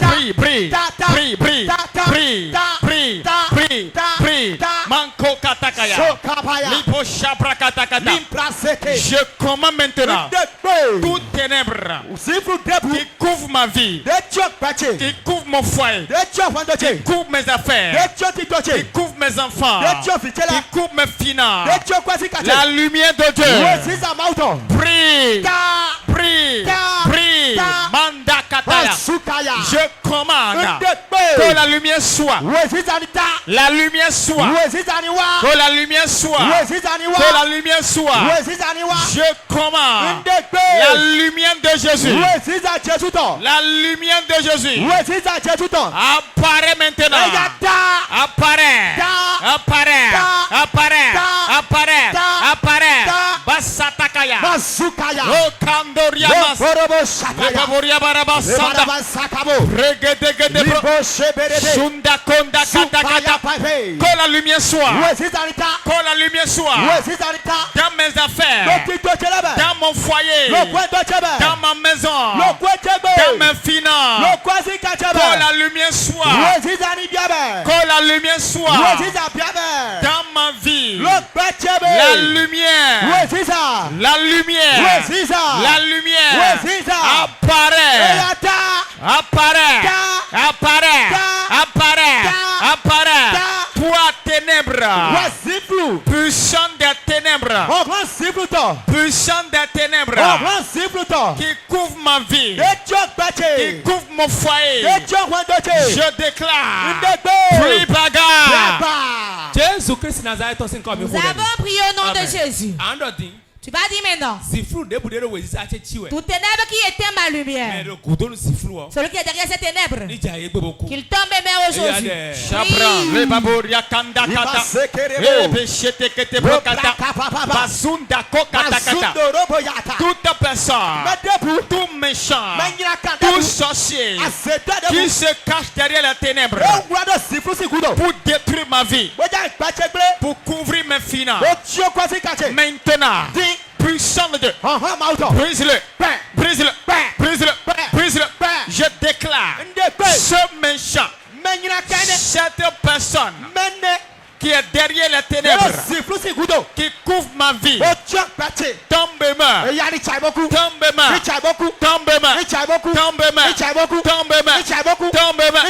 Prie, prie. Prie, prie. Prie, prie. Prie, prie. Manko katakaya. Lipo shabra katakata. Je commande maintenant toute ténèbres qui couvre ma vie, qui couvre mon foyer, qui couvre mes affaires, qui couvre mes enfants, qui couvre mes finances. La lumière de Dieu. Prie, prie, prie. Manda kataya. Je commande que la lumière soit. La lumière soit. Que la lumière soit. Que la lumière soit. Je commande la lumière de Jésus. La lumière de Jésus. Apparaît maintenant. Apparaît. Apparaît. Apparaît. Apparaît. Apparaît. Basatakaya. O Kandoria Mas. Regaboria Barabasanda. Regedegede. Sunda Konda Katakata. Que la lumière soit. Que la lumière soit. Dans mes affaires. Dans mon foyer. Dans ma maison. Dans mes finances. Que la lumière soit. Que la lumière soit. Dans ma vie. La lumière. La lumière. La lumière. Apparaît. Apparaît. Apparaît. Apparaît. Apparaît. Toi ténèbres. Puissant des ténèbres. Puissant des ténèbres. Qui couvre ma vie. Qui couvre mon foyer. Je déclare. Prie bagarre. Jésus Christ Nazareth. Nous avons prié au nom de Jésus. Tu vas dire maintenant. Tout ténèbre qui éteint ma lumière. Celui qui est derrière ces ténèbres. Qu'il tombe même aujourd'hui. Toute personne, tout méchant, tout sorcier qui se cache derrière les ténèbres pour détruire ma vie, pour couvrir mes finances. Maintenant, puissant de Dieu, brise-le, brise-le, brise-le, brise-le. Je déclare ce méchant, cette personne qui est derrière les ténèbres, qui couvre ma vie, tombe-moi, tombe-moi, tombe-moi, tombe-moi, tombe-moi.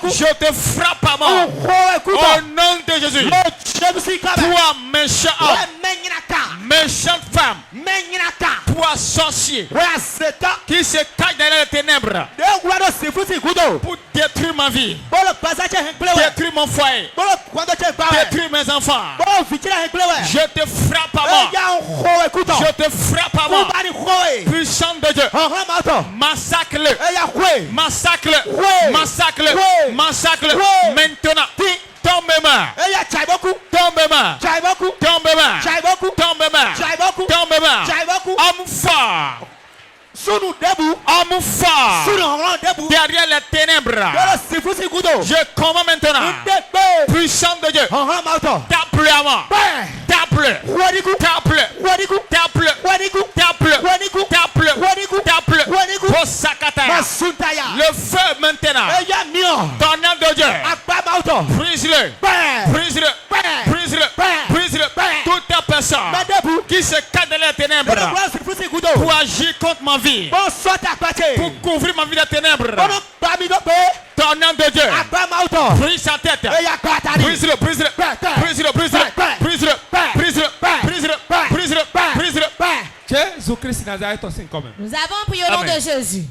Je te frappe à mort au nom de Jésus. Toi méchant homme, méchante femme, toi sorcier qui se cache derrière les ténèbres pour détruire ma vie, détruire mon foyer, détruire mes enfants. Je te frappe à mort. Je te frappe à mort. Puissant de Dieu. Massacre-le. Massacre-le. Massacre-le. Massacre-le. Maintenant. Tombe-moi. Tombe-moi. Tombe-moi. Tombe-moi. Tombe-moi. Homme fort. Homme fort derrière les ténèbres. Je commande maintenant. Puissant de Dieu. Tape-le à moi. Tape-le. Tape-le. Tape-le. Tape-le. Tape-le. Tape-le. Posakata. Le feu maintenant. Tonnerre de Dieu. Brise-le. Brise-le. Brise-le. Brise-le. Toute personne qui se cache dans les ténèbres pour agir contre ma vie, pour couvrir ma vie de ténèbres. Tonnerre de Dieu. Brise sa tête. Brise-le. Brise-le. Brise-le. Brise-le. Brise-le. Brise-le. Brise-le. Brise-le. Brise-le. Nous avons prié au nom de Jésus.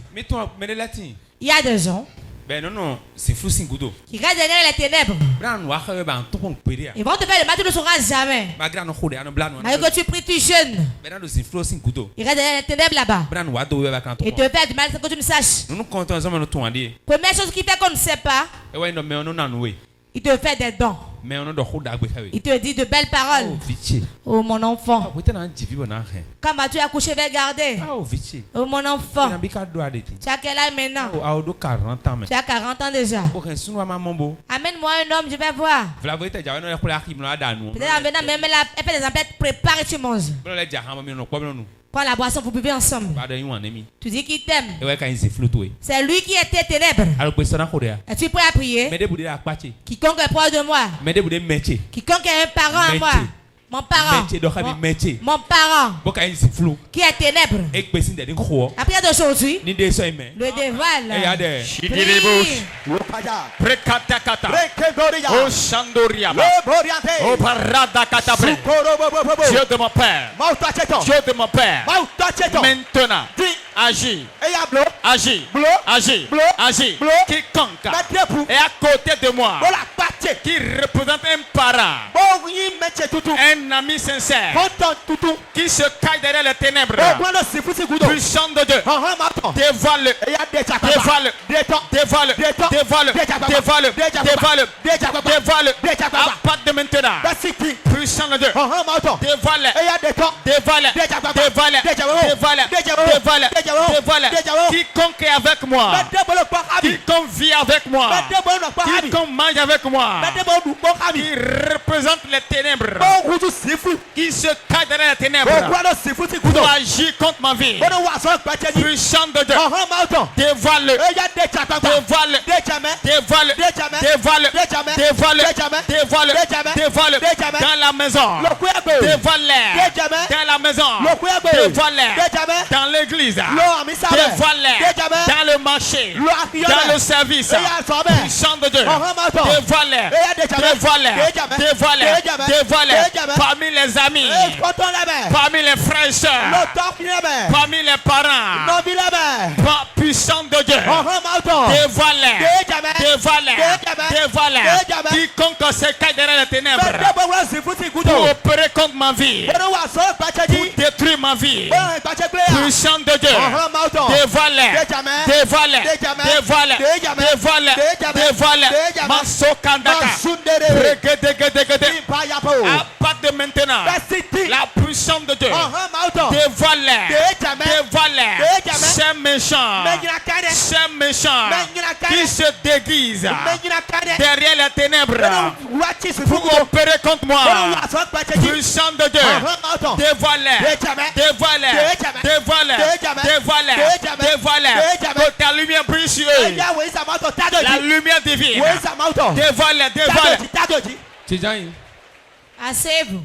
Il y a des gens qui restent derrière les ténèbres. Ils vont te faire le mal, tu ne sauras jamais. Malgré que tu pries, tu jeûnes. Ils restent derrière les ténèbres là-bas. Et te faire du mal sans que tu ne saches. Première chose qui fait qu'on ne sait pas, il te fait des dons. Il te dit de belles paroles. Oh mon enfant. Quand vas-tu accoucher, vais garder. Oh mon enfant. Tu as quel âge maintenant? Tu as 40 ans déjà. Amène-moi un homme, je vais voir. Peut-être maintenant même elle fait des emplettes, prépare et tu manges. Prends la boisson, vous buvez ensemble. Tu dis qu'il t'aime. C'est lui qui était ténèbres. Es-tu prêt à prier? Quiconque est proche de moi. Quiconque est un parent à moi. Mon parent. Mon parent. Qui est ténèbres. À partir d'aujourd'hui, le dévoile. Dieu de mon père. Dieu de mon père. Maintenant. Agis. Agis. Agis. Agis. Quiconque est à côté de moi, qui représente un parent, un ami sincère, qui se cache derrière les ténèbres, puissant de Dieu, dévoile, dévoile, dévoile, dévoile, dévoile, dévoile, dévoile, à partir de maintenant, puissant de Dieu, dévoile, dévoile, dévoile, dévoile, dévoile, dévoile, quiconque est avec moi, quiconque vit avec moi, quiconque mange avec moi, qui représente les ténèbres, qui se cache derrière les ténèbres pour agir contre ma vie, puissant de Dieu, dévoile, dévoile, dévoile, dévoile, dévoile, dévoile, dévoile dans la maison, dévoile dans la maison, dévoile dans l'église, dévoile dans le marché, dans le service, puissant de Dieu, dévoile, dévoile, dévoile, dévoile parmi les amis, parmi les frères et sœurs, parmi les parents, puissant de Dieu, dévoile, dévoile, dévoile, quiconque se cache derrière les ténèbres pour opérer contre ma vie, pour détruire ma vie, puissant de Dieu, dévoile, dévoile, dévoile, dévoile, dévoile, Masokandaka, à partir de maintenant, la puissance de Dieu, dévoile, dévoile, ces méchants, qui se déguisent derrière les ténèbres pour opérer contre moi, puissant de Dieu, dévoile, dévoile, dévoile, dévoile, dévoile, que ta lumière brille sur eux, la lumière divine, dévoile, dévoile. Asseyez-vous.